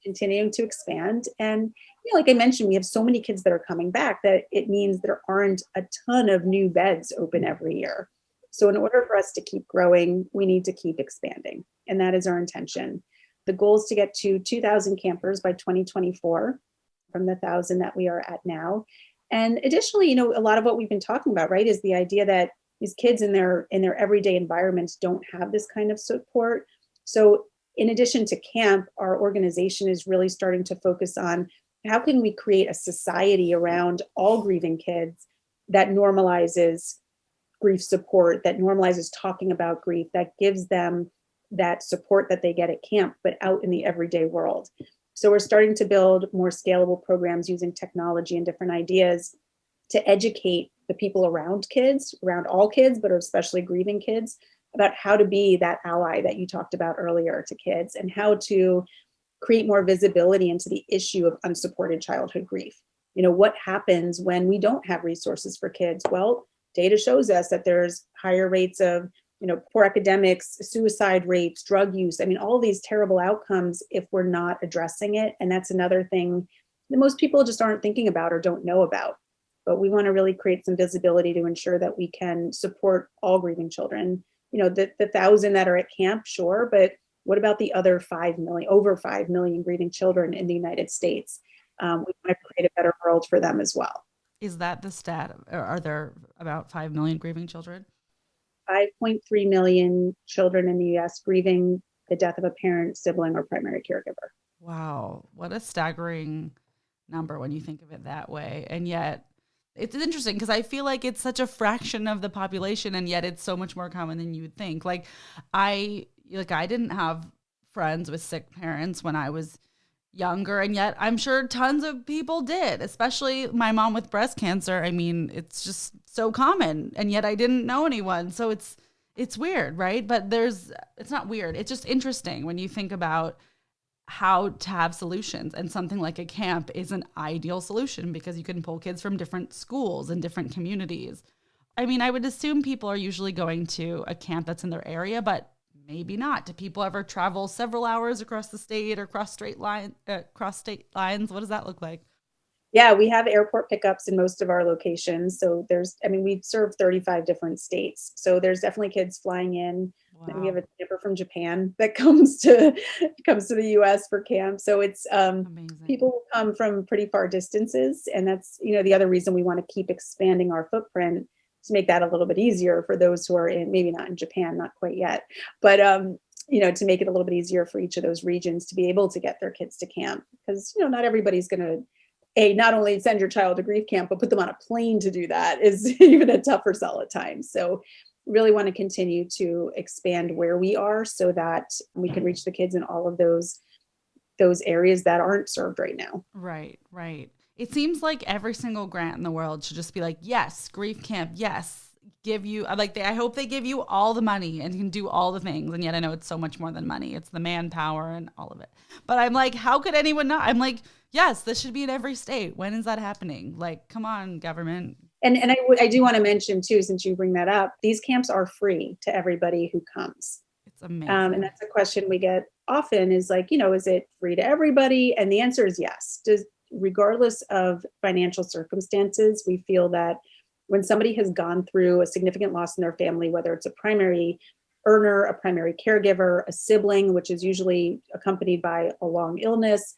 A: Continuing to expand. And like I mentioned, we have so many kids that are coming back that it means there aren't a ton of new beds open every year. So in order for us to keep growing, we need to keep expanding. And that is our intention. The goal is to get to 2,000 campers by 2024 from the 1,000 that we are at now. And additionally, a lot of what we've been talking about, right, is the idea that these kids in their everyday environments don't have this kind of support. So in addition to camp, our organization is really starting to focus on how can we create a society around all grieving kids that normalizes grief support, that normalizes talking about grief, that gives them that support that they get at camp, but out in the everyday world. So we're starting to build more scalable programs using technology and different ideas to educate the people around kids, around all kids, but especially grieving kids, about how to be that ally that you talked about earlier to kids and how to create more visibility into the issue of unsupported childhood grief. What happens when we don't have resources for kids? Well, data shows us that there's higher rates of poor academics, suicide rates, drug use. I mean, all these terrible outcomes if we're not addressing it. And that's another thing that most people just aren't thinking about or don't know about. But we want to really create some visibility to ensure that we can support all grieving children. The 1,000 that are at camp, sure, but what about the other 5 million, over 5 million grieving children in the United States? We want to create a better world for them as well.
B: Is that the stat? Are there about 5 million grieving children?
A: 5.3 million children in the US grieving the death of a parent, sibling, or primary caregiver.
B: Wow. What a staggering number when you think of it that way. And yet it's interesting because I feel like it's such a fraction of the population and yet it's so much more common than you would think. I didn't have friends with sick parents when I was younger, and yet I'm sure tons of people did, especially my mom with breast cancer. I mean, it's just so common, and yet I didn't know anyone. So it's weird, right? But it's not weird. It's just interesting when you think about how to have solutions, and something like a camp is an ideal solution because you can pull kids from different schools and different communities. I mean, I would assume people are usually going to a camp that's in their area, but maybe not. Do people ever travel several hours across the state or cross state lines? What does that look like?
A: Yeah, we have airport pickups in most of our locations. So we serve 35 different states. So there's definitely kids flying in And we have
B: Wow.
A: a camper from Japan that comes to the US for camp. So it's
B: Amazing.
A: people come from pretty far distances. And that's, the other reason we want to keep expanding our footprint to make that a little bit easier for those who are in, maybe not in Japan, not quite yet, but to make it a little bit easier for each of those regions to be able to get their kids to camp. Because, not everybody's going to not only send your child to grief camp, but put them on a plane to do that is even a tougher sell at times. So really want to continue to expand where we are so that we can reach the kids in all of those areas that aren't served right now.
B: Right, right. It seems like every single grant in the world should just be like, yes, grief camp, yes, give you, I hope they give you all the money and can do all the things. And yet I know it's so much more than money. It's the manpower and all of it. But I'm like, how could anyone not? I'm like, yes, this should be in every state. When is that happening? Like, come on, government.
A: And I do want to mention too, since you bring that up, these camps are free to everybody who comes.
B: It's amazing.
A: And that's a question we get often is like, is it free to everybody? And the answer is yes. Regardless of financial circumstances, we feel that when somebody has gone through a significant loss in their family, whether it's a primary earner, a primary caregiver, a sibling, which is usually accompanied by a long illness,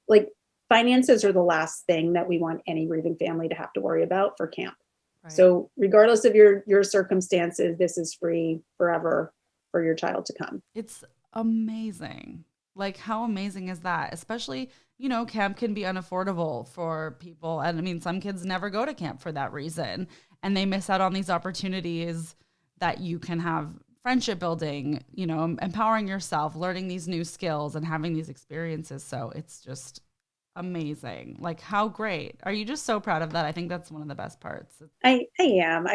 A: like finances are the last thing that we want any grieving family to have to worry about for camp. Right. So regardless of your circumstances, this is free forever for your child to come.
B: It's amazing. Like, how amazing is that? Especially, camp can be unaffordable for people. And I mean, some kids never go to camp for that reason. And they miss out on these opportunities that you can have friendship building, empowering yourself, learning these new skills and having these experiences. So it's just amazing. Like, how great. Are you just so proud of that? I think that's one of the best parts.
A: I am.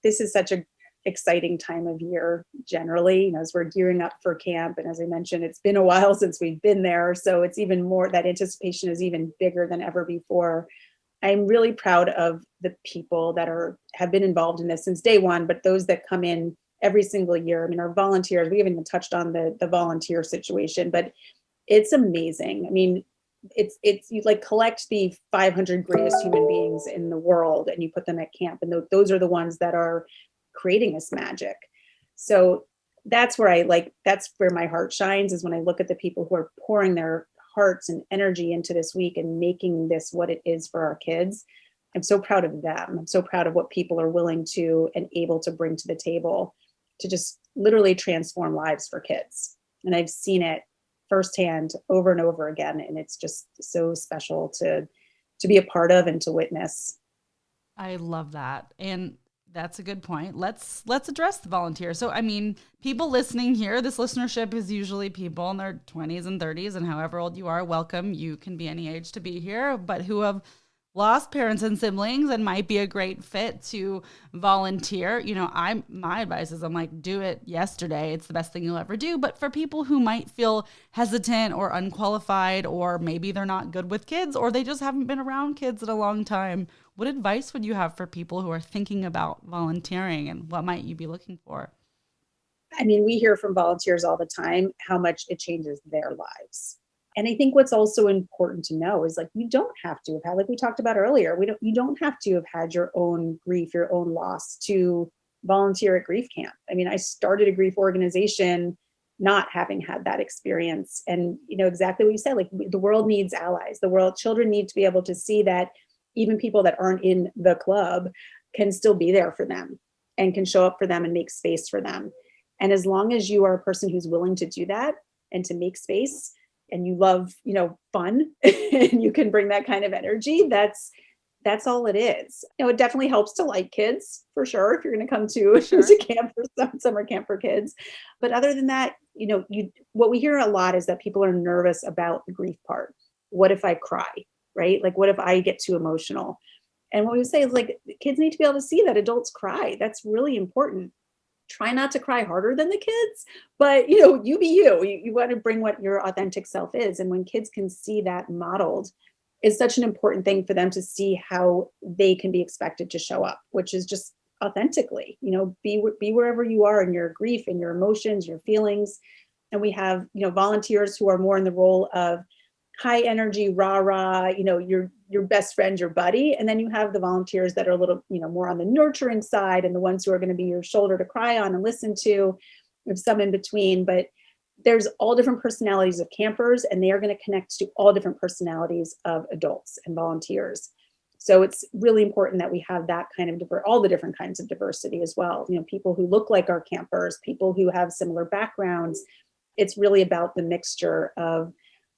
A: This is such a exciting time of year generally, as we're gearing up for camp. And as I mentioned, it's been a while since we've been there. So it's even more, that anticipation is even bigger than ever before. I'm really proud of the people that have been involved in this since day one, but those that come in every single year. I mean, our volunteers, we haven't even touched on the volunteer situation, but it's amazing. I mean, it's you like collect the 500 greatest human beings in the world and you put them at camp. And those are the ones that are creating this magic. So that's where that's where my heart shines, is when I look at the people who are pouring their hearts and energy into this week and making this what it is for our kids. I'm so proud of them. I'm so proud of what people are willing to and able to bring to the table to just literally transform lives for kids. And I've seen it firsthand over and over again. And it's just so special to be a part of and to witness.
B: I love that. And that's a good point. Let's address the volunteers. So, I mean, people listening here, this listenership is usually people in their 20s and 30s, and however old you are, welcome. You can be any age to be here, but who have lost parents and siblings and might be a great fit to volunteer. My advice is I'm like, do it yesterday. It's the best thing you'll ever do. But for people who might feel hesitant or unqualified, or maybe they're not good with kids, or they just haven't been around kids in a long time, what advice would you have for people who are thinking about volunteering, and what might you be looking for?
A: I mean, we hear from volunteers all the time how much it changes their lives. And I think what's also important to know is, like, you don't have to have had, like we talked about earlier, you don't have to have had your own grief, your own loss to volunteer at grief camp. I mean, I started a grief organization not having had that experience. And, exactly what you said, like, the world needs allies. Children need to be able to see that even people that aren't in the club can still be there for them and can show up for them and make space for them. And as long as you are a person who's willing to do that and to make space, and you love, fun, and you can bring that kind of energy, that's all it is. It definitely helps to like kids, for sure, if you're going to come to camp for summer camp for kids. But other than that, what we hear a lot is that people are nervous about the grief part. What if I cry, right? Like, what if I get too emotional? And what we say is, like, kids need to be able to see that adults cry. That's really important. Try not to cry harder than the kids, but you be you. You want to bring what your authentic self is. And when kids can see that modeled, it's such an important thing for them to see how they can be expected to show up, which is just authentically, be wherever you are in your grief and your emotions, your feelings. And we have, volunteers who are more in the role of high energy, rah, your best friend, your buddy. And then you have the volunteers that are a little, more on the nurturing side, and the ones who are going to be your shoulder to cry on and listen to. We have some in between, but there's all different personalities of campers, and they are going to connect to all different personalities of adults and volunteers. So it's really important that we have that kind of all the different kinds of diversity as well. People who look like our campers, people who have similar backgrounds. It's really about the mixture of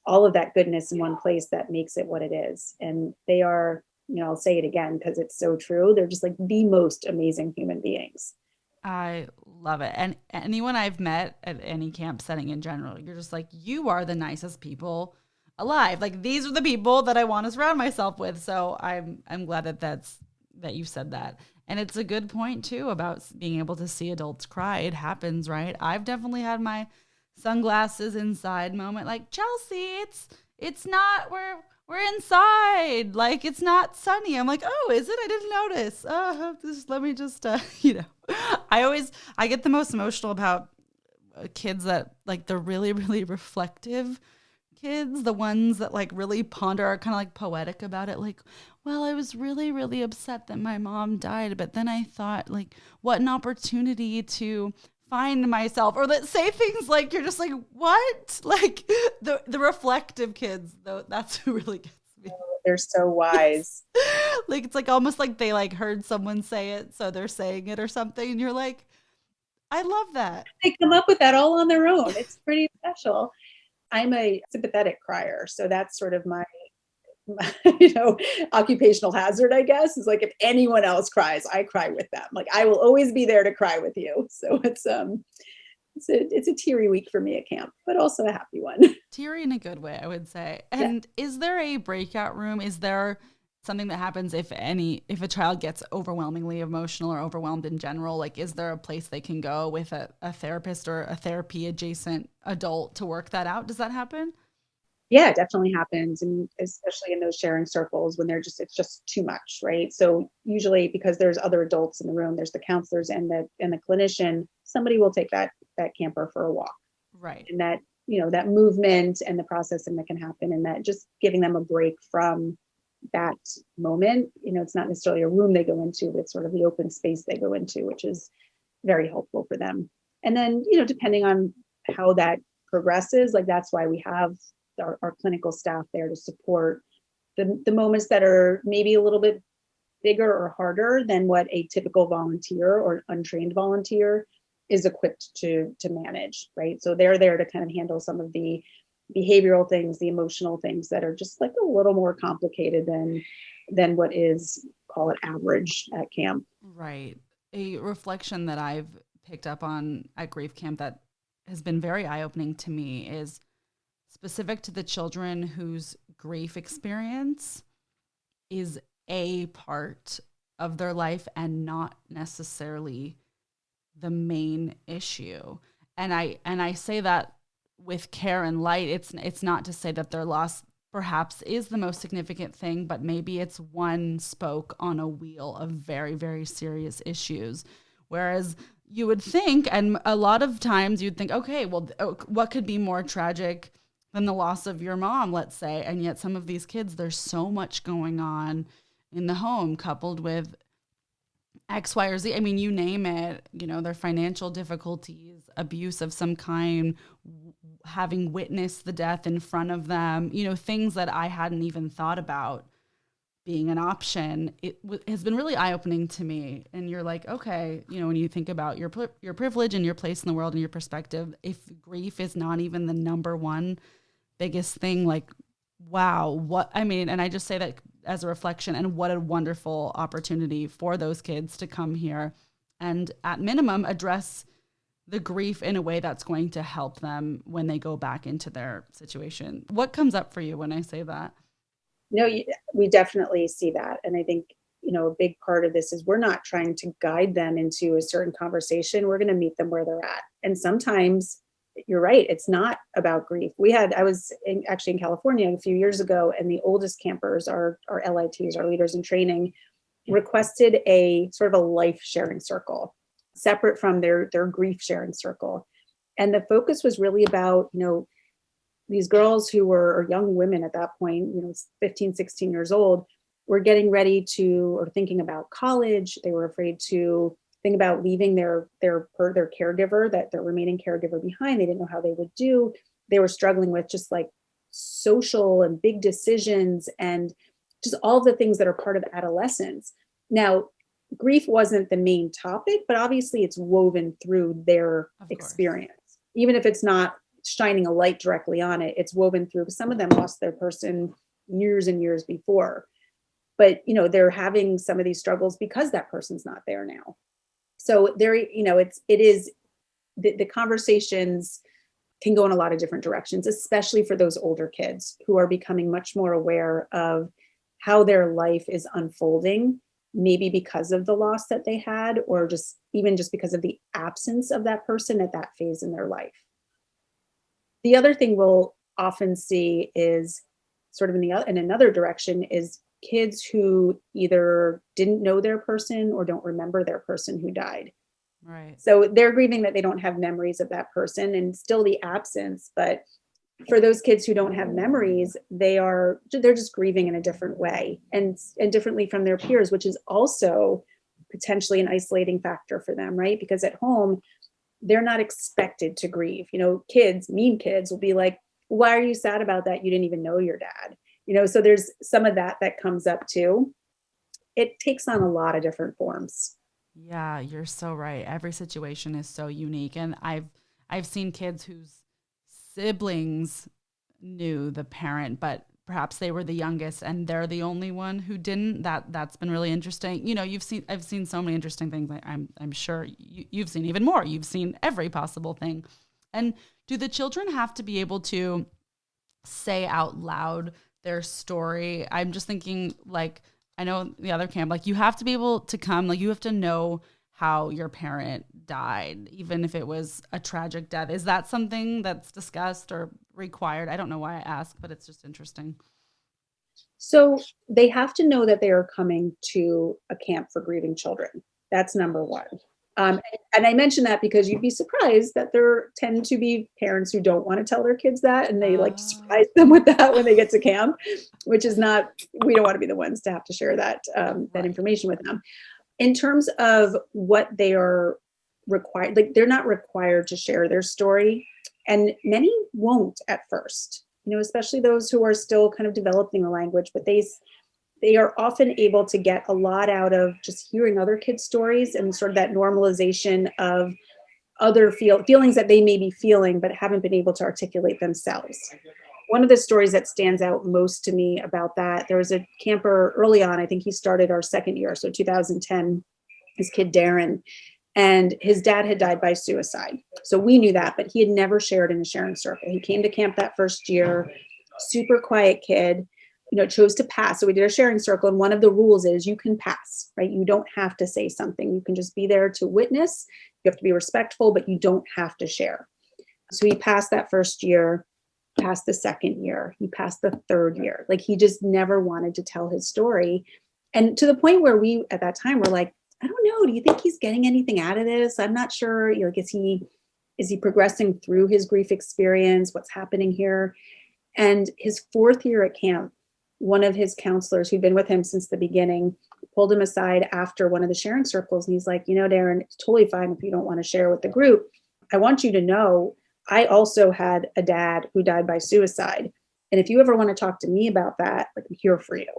A: all of that goodness in one place that makes it what it is. And they are, I'll say it again because it's so true. They're just like the most amazing human beings.
B: I love it. And anyone I've met at any camp setting in general, you're just like, you are the nicest people alive. Like, these are the people that I want to surround myself with. So I'm glad that you said that. And it's a good point too about being able to see adults cry. It happens, right? I've definitely had my sunglasses inside moment, like, Chelsea, it's not, we're inside, like, it's not sunny. I'm like, oh, is it? I didn't notice. Let me just I get the most emotional about kids that, like, the really, really reflective kids, the ones that, like, really ponder, are kind of like poetic about it, like, well, I was really, really upset that my mom died, but then I thought, like, what an opportunity to find myself, or that say things like, you're just like, what? Like, the reflective kids, though, that's who really gets me.
A: They're so wise.
B: Like, it's like almost like they, like, heard someone say it, so they're saying it or something, and you're like, I love that.
A: They come up with that all on their own. It's pretty special. I'm a sympathetic crier, so that's sort of my occupational hazard, I guess, is like, if anyone else cries, I cry with them. Like, I will always be there to cry with you. So it's a teary week for me at camp, but also a happy one.
B: Teary in a good way, I would say. And yeah. Is there a breakout room? Is there something that happens if a child gets overwhelmingly emotional or overwhelmed in general? Like, is there a place they can go with a therapist or a therapy adjacent adult to work that out? Does that happen?
A: Yeah, it definitely happens. And especially in those sharing circles when it's just too much, right? So usually, because there's other adults in the room, there's the counselors and the clinician, somebody will take that camper for a walk.
B: Right.
A: And that, that movement and the processing that can happen, and that just giving them a break from that moment. It's not necessarily a room they go into, but it's sort of the open space they go into, which is very helpful for them. And then, depending on how that progresses, like, that's why we have our clinical staff there to support the moments that are maybe a little bit bigger or harder than what a typical volunteer or untrained volunteer is equipped to manage, right? So they're there to kind of handle some of the behavioral things, the emotional things that are just like a little more complicated than what is, call it, average at camp.
B: Right. A reflection that I've picked up on at grief camp that has been very eye-opening to me is specific to the children whose grief experience is a part of their life and not necessarily the main issue. And I say that with care and light. It's not to say that their loss perhaps is the most significant thing, but maybe it's one spoke on a wheel of very, very serious issues. Whereas you would think, and a lot of times you'd think, okay, well, what could be more tragic than the loss of your mom, let's say? And yet some of these kids, there's so much going on in the home, coupled with X, Y, or Z. I mean, you name it, their financial difficulties, abuse of some kind, having witnessed the death in front of them, things that I hadn't even thought about being an option. It has been really eye-opening to me. And you're like, okay, when you think about your privilege and your place in the world and your perspective, if grief is not even the number one biggest thing, like, wow, and I just say that as a reflection, and what a wonderful opportunity for those kids to come here and at minimum address the grief in a way that's going to help them when they go back into their situation. What comes up for you when I say that?
A: No, we definitely see that. And I think, a big part of this is we're not trying to guide them into a certain conversation. We're going to meet them where they're at. And sometimes you're right, it's not about grief. I was actually in California a few years ago, and the oldest campers, our LITs, our leaders in training, requested a sort of a life sharing circle separate from their grief sharing circle. And the focus was really about, these girls who were, or young women at that point, 15, 16 years old, were getting ready to, or thinking about college. They were afraid to think about leaving their caregiver, that their remaining caregiver behind. They didn't know how they would do. They were struggling with just like social and big decisions and just all the things that are part of adolescence. Now, grief wasn't the main topic, but obviously it's woven through their experience. Even if it's not shining a light directly on it, it's woven through. Some of them lost their person years and years before. But, you know, they're having some of these struggles because that person's not there now. So there, you know, it is the conversations can go in a lot of different directions, especially for those older kids who are becoming much more aware of how their life is unfolding, maybe because of the loss that they had, or just because of the absence of that person at that phase in their life. The other thing we'll often see is sort of in another direction is kids who either didn't know their person or don't remember their person who died.
B: Right.
A: So they're grieving that they don't have memories of that person and still the absence. But for those kids who don't have memories, they're just grieving in a different way and differently from their peers, which is also potentially an isolating factor for them, right? Because at home, they're not expected to grieve. You know, mean kids will be like, why are you sad about that? You didn't even know your dad. You know, so there's some of that comes up too. It takes on a lot of different forms.
B: Yeah, you're so right. Every situation is so unique. And I've seen kids whose siblings knew the parent, but perhaps they were the youngest and they're the only one who didn't. That's been really interesting. You know, I've seen so many interesting things. I'm sure you've seen even more. You've seen every possible thing. And do the children have to be able to say out loud their story? I'm just thinking, like, I know the other camp, like, you have to be able to come, like, you have to know how your parent died, even if it was a tragic death. Is that something that's discussed or required? I don't know why I ask, but it's just interesting.
A: So they have to know that they are coming to a camp for grieving children. That's number one. And I mention that because you'd be surprised that there tend to be parents who don't want to tell their kids that, and they like to surprise them with that when they get to camp, which is not, we don't want to be the ones to have to share that information with them. In terms of what they are required, like, they're not required to share their story, and many won't at first, you know, especially those who are still kind of developing the language, but they are often able to get a lot out of just hearing other kids' stories and sort of that normalization of other feelings that they may be feeling but haven't been able to articulate themselves. One of the stories that stands out most to me about that, there was a camper early on, I think he started our second year, so 2010, his kid Darren, and his dad had died by suicide. So we knew that, but he had never shared in a sharing circle. He came to camp that first year, super quiet kid, you know, chose to pass. So we did a sharing circle, and one of the rules is you can pass, right? You don't have to say something. You can just be there to witness. You have to be respectful, but you don't have to share. So he passed that first year, passed the second year, he passed the third year. Like, he just never wanted to tell his story. And to the point where we, at that time, were like, I don't know, do you think he's getting anything out of this? I'm not sure. You know, is he progressing through his grief experience? What's happening here? And his fourth year at camp, one of his counselors who'd been with him since the beginning pulled him aside after one of the sharing circles. And he's like, you know, Darren, it's totally fine if you don't want to share with the group. I want you to know I also had a dad who died by suicide. And if you ever want to talk to me about that, like, I'm here for you.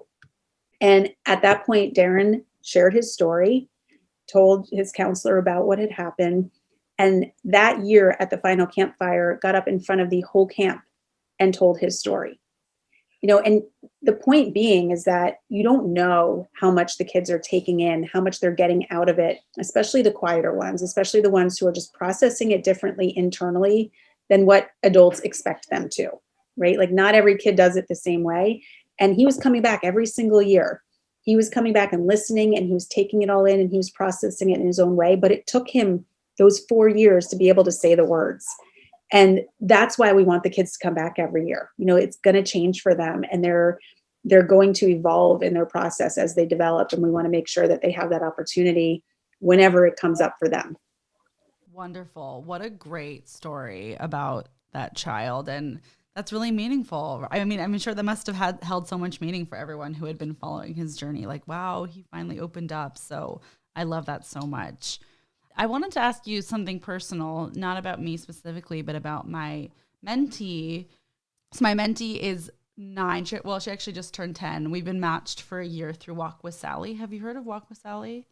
A: And at that point, Darren shared his story, told his counselor about what had happened. And that year at the final campfire, got up in front of the whole camp and told his story. You know, and the point being is that you don't know how much the kids are taking in, how much they're getting out of it, especially the quieter ones, especially the ones who are just processing it differently internally than what adults expect them to, right? Like, not every kid does it the same way. And he was coming back every single year. He was coming back and listening, and he was taking it all in, and he was processing it in his own way. But it took him those 4 years to be able to say the words. And that's why we want the kids to come back every year. You know, it's going to change for them, and they're going to evolve in their process as they develop. And we want to make sure that they have that opportunity whenever it comes up for them.
B: Wonderful. What a great story about that child. And that's really meaningful. I mean, I'm sure that must have held so much meaning for everyone who had been following his journey. Like, wow, he finally opened up. So I love that so much. I wanted to ask you something personal, not about me specifically, but about my mentee. So my mentee is 9. She actually just turned 10. We've been matched for a year through Walk with Sally. Have you heard of Walk with Sally?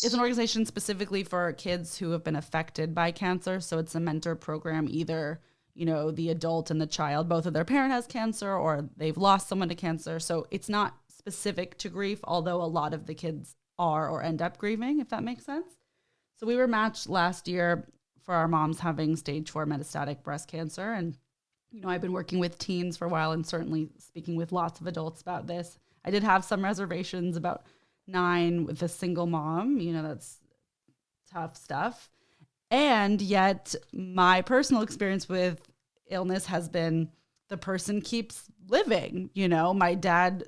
B: It's an organization specifically for kids who have been affected by cancer. So it's a mentor program, either, the adult and the child, both of their parent has cancer or they've lost someone to cancer. So it's not specific to grief, although a lot of the kids are or end up grieving, if that makes sense. So we were matched last year for our moms having stage 4 metastatic breast cancer. And, I've been working with teens for a while and certainly speaking with lots of adults about this. I did have some reservations about 9 with a single mom. That's tough stuff. And yet my personal experience with illness has been the person keeps living. My dad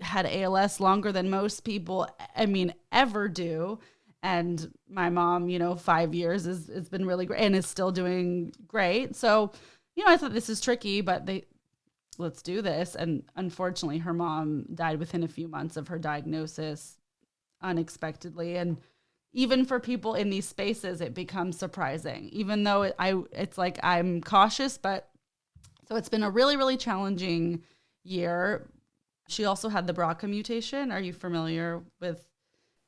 B: had ALS longer than most people, ever do. And my mom, 5 years has been really great and is still doing great. So, I thought this is tricky, but let's do this. And unfortunately, her mom died within a few months of her diagnosis unexpectedly. And even for people in these spaces, it becomes surprising, even though it's like I'm cautious. But so it's been a really, really challenging year. She also had the BRCA mutation. Are you familiar with?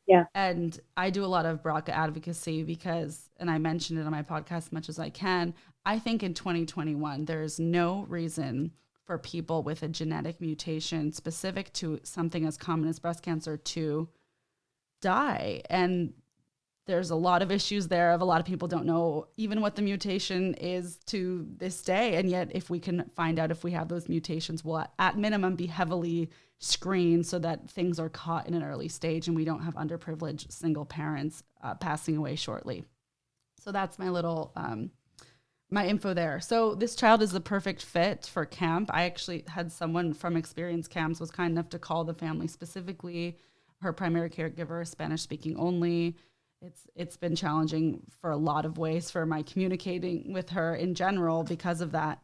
A: Yeah.
B: And I do a lot of BRCA advocacy because, and I mentioned it on my podcast as much as I can, I think in 2021, there's no reason for people with a genetic mutation specific to something as common as breast cancer to die. And there's a lot of issues there. A lot of people don't know even what the mutation is to this day. And yet, if we can find out if we have those mutations, we'll at minimum be heavily screened so that things are caught in an early stage and we don't have underprivileged single parents passing away shortly. So that's my little, my info there. So this child is the perfect fit for camp. I actually had someone from Experience Camps was kind enough to call the family specifically. Her primary caregiver, Spanish speaking only. It's been challenging for a lot of ways for my communicating with her in general because of that.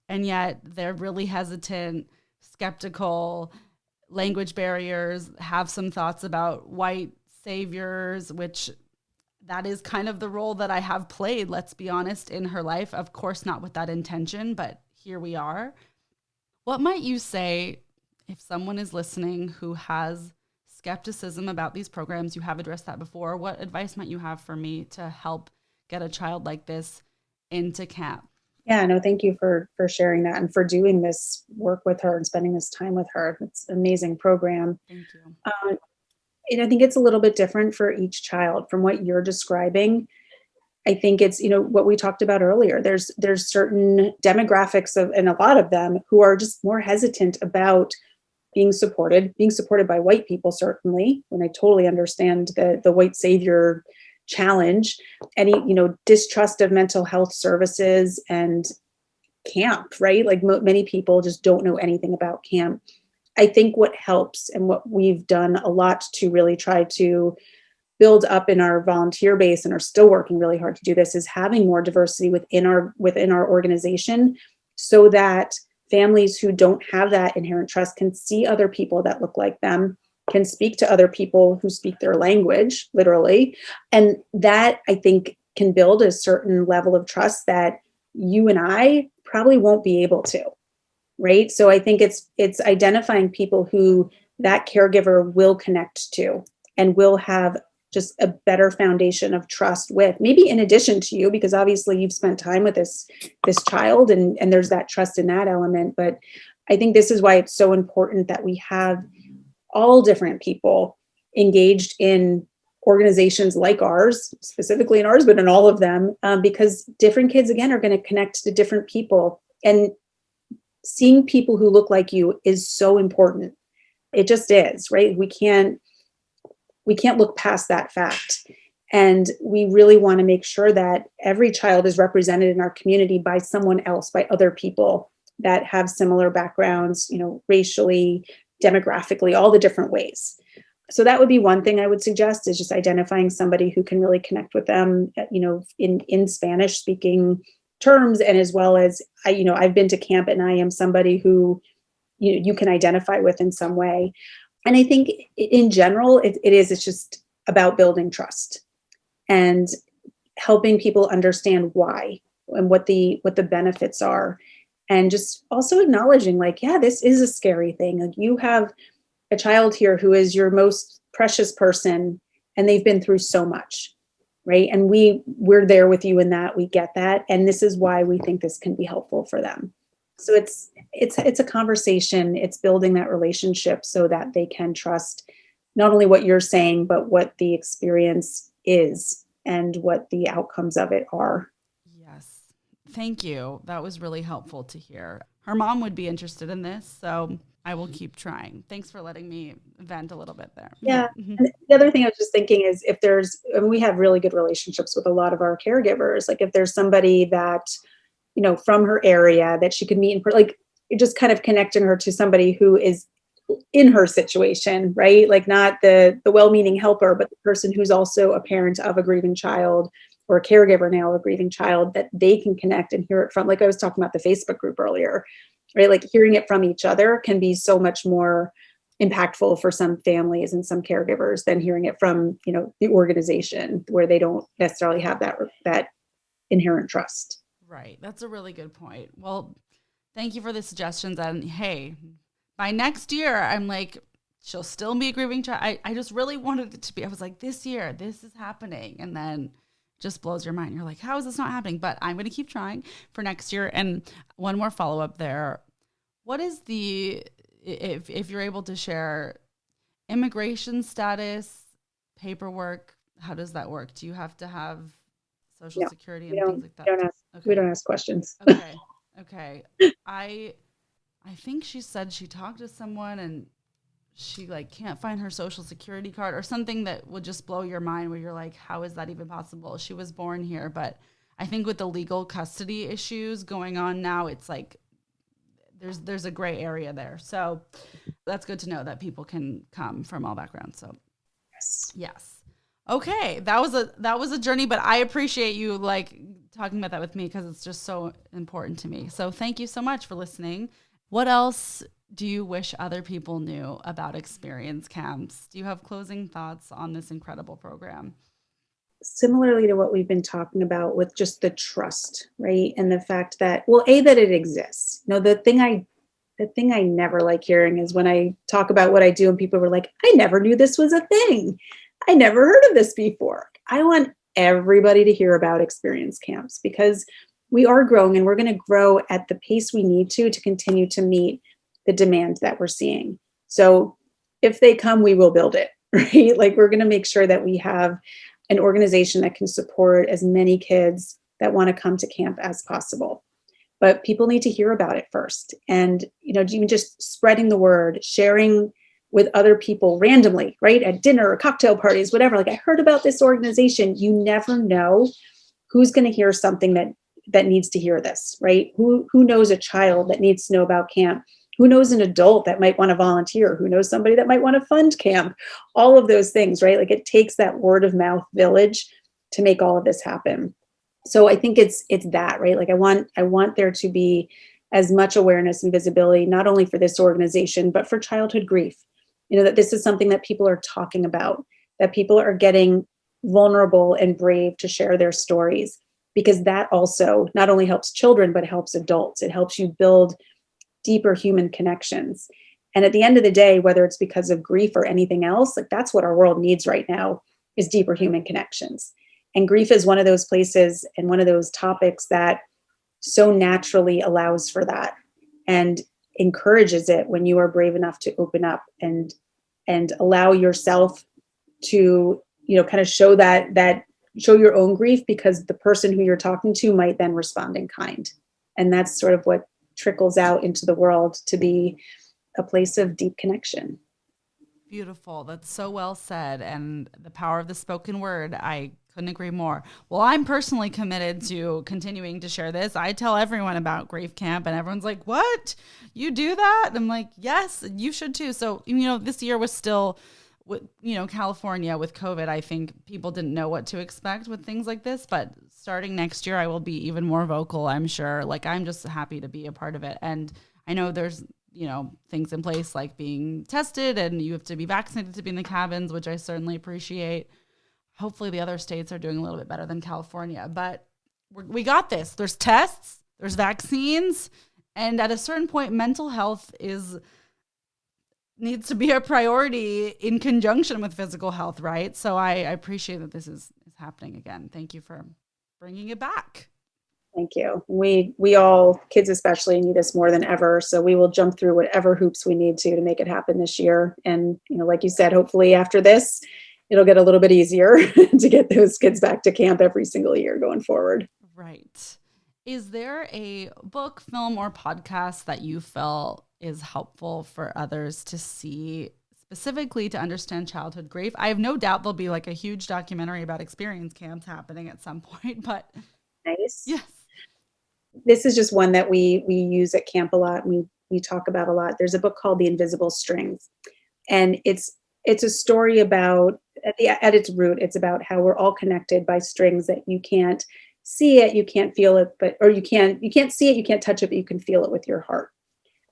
B: And yet they're really hesitant, skeptical, language barriers, have some thoughts about white saviors, which that is kind of the role that I have played, let's be honest, in her life. Of course, not with that intention, but here we are. What might you say if someone is listening who has skepticism about these programs? You have addressed that before. What advice might you have for me to help get a child like this into camp?
A: Yeah, no, thank you for sharing that and for doing this work with her and spending this time with her. It's an amazing program.
B: Thank you.
A: I think it's a little bit different for each child from what you're describing. I think it's, what we talked about earlier. There's certain demographics and a lot of them who are just more hesitant about being supported by white people, certainly, when I totally understand the white savior challenge, any, distrust of mental health services and camp, right? Like many people just don't know anything about camp. I think what helps and what we've done a lot to really try to build up in our volunteer base and are still working really hard to do this is having more diversity within our organization so that families who don't have that inherent trust can see other people that look like them, can speak to other people who speak their language, literally. And that, I think, can build a certain level of trust that you and I probably won't be able to, right? So I think it's identifying people who that caregiver will connect to and will have just a better foundation of trust with, maybe in addition to you, because obviously you've spent time with this child and there's that trust in that element. But I think this is why it's so important that we have all different people engaged in organizations like ours, specifically in ours, but in all of them, because different kids, again, are going to connect to different people. And seeing people who look like you is so important. It just is, right? We can't look past that fact. And we really want to make sure that every child is represented in our community by someone else, by other people that have similar backgrounds, racially, demographically, all the different ways. So that would be one thing I would suggest, is just identifying somebody who can really connect with them, in Spanish speaking terms. And as well as I've been to camp and I am somebody who you can identify with in some way. And I think in general, it's just about building trust and helping people understand why and what the benefits are, and just also acknowledging like, yeah, this is a scary thing. Like, you have a child here who is your most precious person, and they've been through so much, right? And we're there with you in that. We get that, and this is why we think this can be helpful for them. So it's a conversation. It's building that relationship so that they can trust not only what you're saying, but what the experience is and what the outcomes of it are.
B: Yes. Thank you. That was really helpful to hear. Her mom would be interested in this, so I will keep trying. Thanks for letting me vent a little bit there.
A: Yeah. And the other thing I was just thinking is, if and we have really good relationships with a lot of our caregivers, like if there's somebody that, from her area that she could meet like just kind of connecting her to somebody who is in her situation, right? Like not the well-meaning helper, but the person who's also a parent of a grieving child or a caregiver now of a grieving child, that they can connect and hear it from, like I was talking about the Facebook group earlier, right? Like hearing it from each other can be so much more impactful for some families and some caregivers than hearing it from, the organization where they don't necessarily have that inherent trust.
B: Right. That's a really good point. Well, thank you for the suggestions. And hey, by next year, I'm like, she'll still be a grieving child. I just really wanted it to be. I was like, this year, this is happening. And then just blows your mind. You're like, how is this not happening? But I'm going to keep trying for next year. And one more follow-up there. What is if you're able to share, immigration status, paperwork, how does that work? Do you have to have Social Security and things like that?
A: We don't ask questions.
B: Okay. I think she said she talked to someone and she can't find her Social Security card or something that would just blow your mind, where you're like, how is that even possible? She was born here, but I think with the legal custody issues going on now, it's like there's a gray area there. So that's good to know that people can come from all backgrounds. So yes. Okay, that was a journey, but I appreciate you talking about that with me, because it's just so important to me. So thank you so much for listening. What else do you wish other people knew about experience camps? Do you have closing thoughts on this incredible program?
A: Similarly to what we've been talking about with just the trust, right? And the fact that, well, that it exists. The thing I never like hearing is when I talk about what I do and people were like, I never knew this was a thing. I never heard of this before. I want everybody to hear about experience camps, because we are growing, and we're going to grow at the pace we need to continue to meet the demand that we're seeing. So if they come, we will build it, right? Like, we're going to make sure that we have an organization that can support as many kids that want to come to camp as possible. But people need to hear about it first. And, even just spreading the word, sharing with other people randomly, right? At dinner or cocktail parties, whatever. Like, I heard about this organization. You never know who's going to hear something that needs to hear this, right? Who knows a child that needs to know about camp? Who knows an adult that might want to volunteer? Who knows somebody that might want to fund camp? All of those things, right? Like, it takes that word of mouth village to make all of this happen. So I think it's that, right? Like, I want there to be as much awareness and visibility, not only for this organization, but for childhood grief. That this is something that people are talking about, that people are getting vulnerable and brave to share their stories, because that also not only helps children, but helps adults. It helps you build deeper human connections. And at the end of the day, whether it's because of grief or anything else, like, that's what our world needs right now, is deeper human connections. And grief is one of those places and one of those topics that so naturally allows for that and encourages it when you are brave enough to open up and allow yourself to, kind of show show your own grief, because the person who you're talking to might then respond in kind. And that's sort of what trickles out into the world to be a place of deep connection.
B: Beautiful. That's so well said. And the power of the spoken word, I couldn't agree more. Well, I'm personally committed to continuing to share this. I tell everyone about Grief Camp, and everyone's like, what? You do that? And I'm like, yes, you should too. So, this year was still, California with COVID, I think people didn't know what to expect with things like this. But starting next year, I will be even more vocal, I'm sure. Like, I'm just happy to be a part of it. And I know there's, things in place like being tested, and you have to be vaccinated to be in the cabins, which I certainly appreciate. hopefully the other states are doing a little bit better than California, but we got this. There's tests, there's vaccines, and at a certain point, mental health needs to be a priority in conjunction with physical health, right? So I appreciate that this is happening again. Thank you for bringing it back.
A: Thank you. We all, kids especially, need this more than ever. So we will jump through whatever hoops we need to make it happen this year. And, like you said, hopefully after this, it'll get a little bit easier to get those kids back to camp every single year going forward.
B: Right. Is there a book, film, or podcast that you felt is helpful for others to see, specifically to understand childhood grief? I have no doubt there'll be like a huge documentary about experience camps happening at some point, but
A: nice.
B: Yes.
A: This is just one that we use at camp a lot. We talk about a lot. There's a book called The Invisible Strings, and it's a story about, at its root, it's about how we're all connected by strings that you can't see it, you can't feel it, or you can't see it, you can't touch it, but you can feel it with your heart.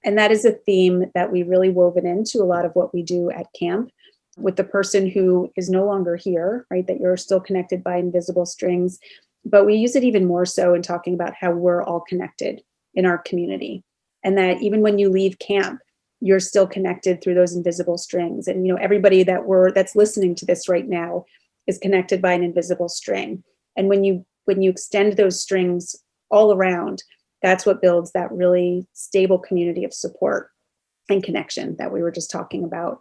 A: And that is a theme that we really woven into a lot of what we do at camp with the person who is no longer here, right? That you're still connected by invisible strings. But we use it even more so in talking about how we're all connected in our community. And that even when you leave camp, you're still connected through those invisible strings. And, everybody that's listening to this right now is connected by an invisible string. And when you extend those strings all around, that's what builds that really stable community of support and connection that we were just talking about.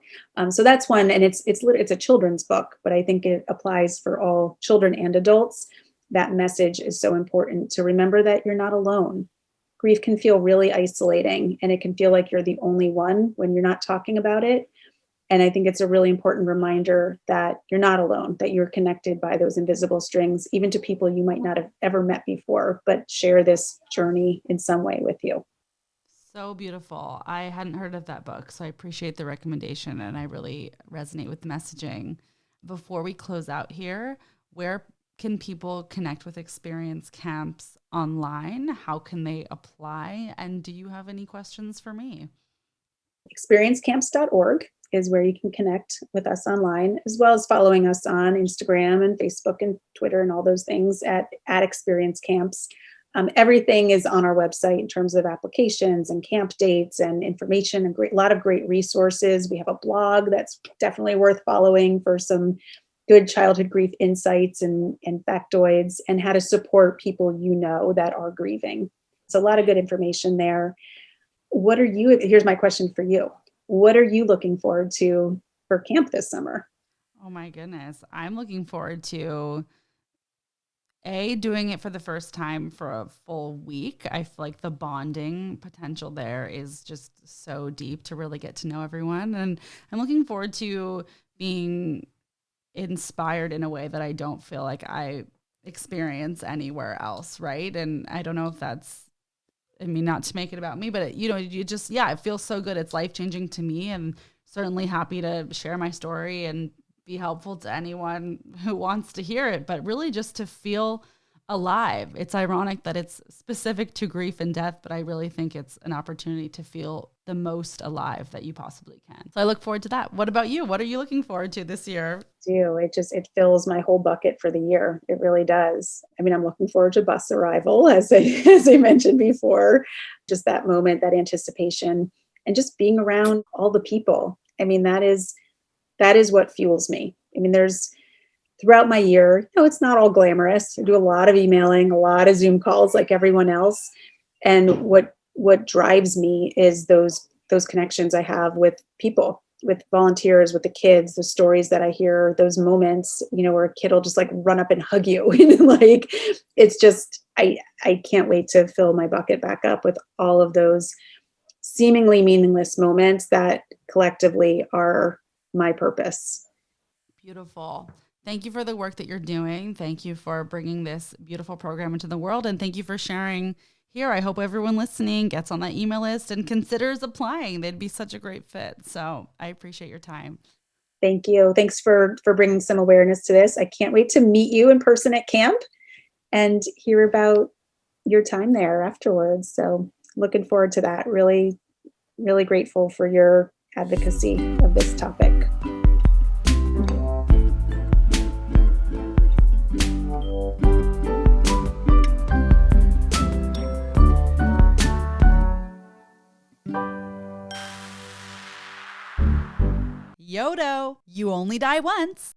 A: So that's one, and it's a children's book, but I think it applies for all children and adults. That message is so important to remember that you're not alone. Grief can feel really isolating, and it can feel like you're the only one when you're not talking about it. And I think it's a really important reminder that you're not alone, that you're connected by those invisible strings, even to people you might not have ever met before, but share this journey in some way with you.
B: So beautiful. I hadn't heard of that book, so I appreciate the recommendation, and I really resonate with the messaging. Before we close out here, where can people connect with experience camps online? How can they apply? And do you have any questions for me?
A: Experiencecamps.org is where you can connect with us online, as well as following us on Instagram and Facebook and Twitter and all those things at Experience Camps. Everything is on our website in terms of applications and camp dates and information, and a lot of great resources. We have a blog that's definitely worth following for some good childhood grief insights and factoids, and how to support people that are grieving. So a lot of good information there. Here's my question for you. What are you looking forward to for camp this summer?
B: Oh my goodness. I'm looking forward to doing it for the first time for a full week. I feel like the bonding potential there is just so deep to really get to know everyone. And I'm looking forward to being inspired in a way that I don't feel like I experience anywhere else, right? And I don't know if that's, not to make it about me, but it feels so good. It's life-changing to me, and certainly happy to share my story and be helpful to anyone who wants to hear it, but really just to feel alive. It's ironic that it's specific to grief and death, but I really think it's an opportunity to feel the most alive that you possibly can. So I look forward to that. What about you? What are you looking forward to this year?
A: It fills my whole bucket for the year. It really does. I'm looking forward to bus arrival, as I mentioned before, just that moment, that anticipation, and just being around all the people. That is what fuels me. There's throughout my year, it's not all glamorous. I do a lot of emailing, a lot of Zoom calls like everyone else. And what drives me is those connections I have with people, with volunteers, with the kids, the stories that I hear, those moments, where a kid will just run up and hug you. It's just, I can't wait to fill my bucket back up with all of those seemingly meaningless moments that collectively are my purpose.
B: Beautiful. Thank you for the work that you're doing. Thank you for bringing this beautiful program into the world. And thank you for sharing here. I hope everyone listening gets on that email list and considers applying. They'd be such a great fit. So I appreciate your time.
A: Thank you. Thanks for bringing some awareness to this. I can't wait to meet you in person at camp and hear about your time there afterwards. So looking forward to that. Really, really grateful for your advocacy of this topic.
B: Kyoto, you only die once.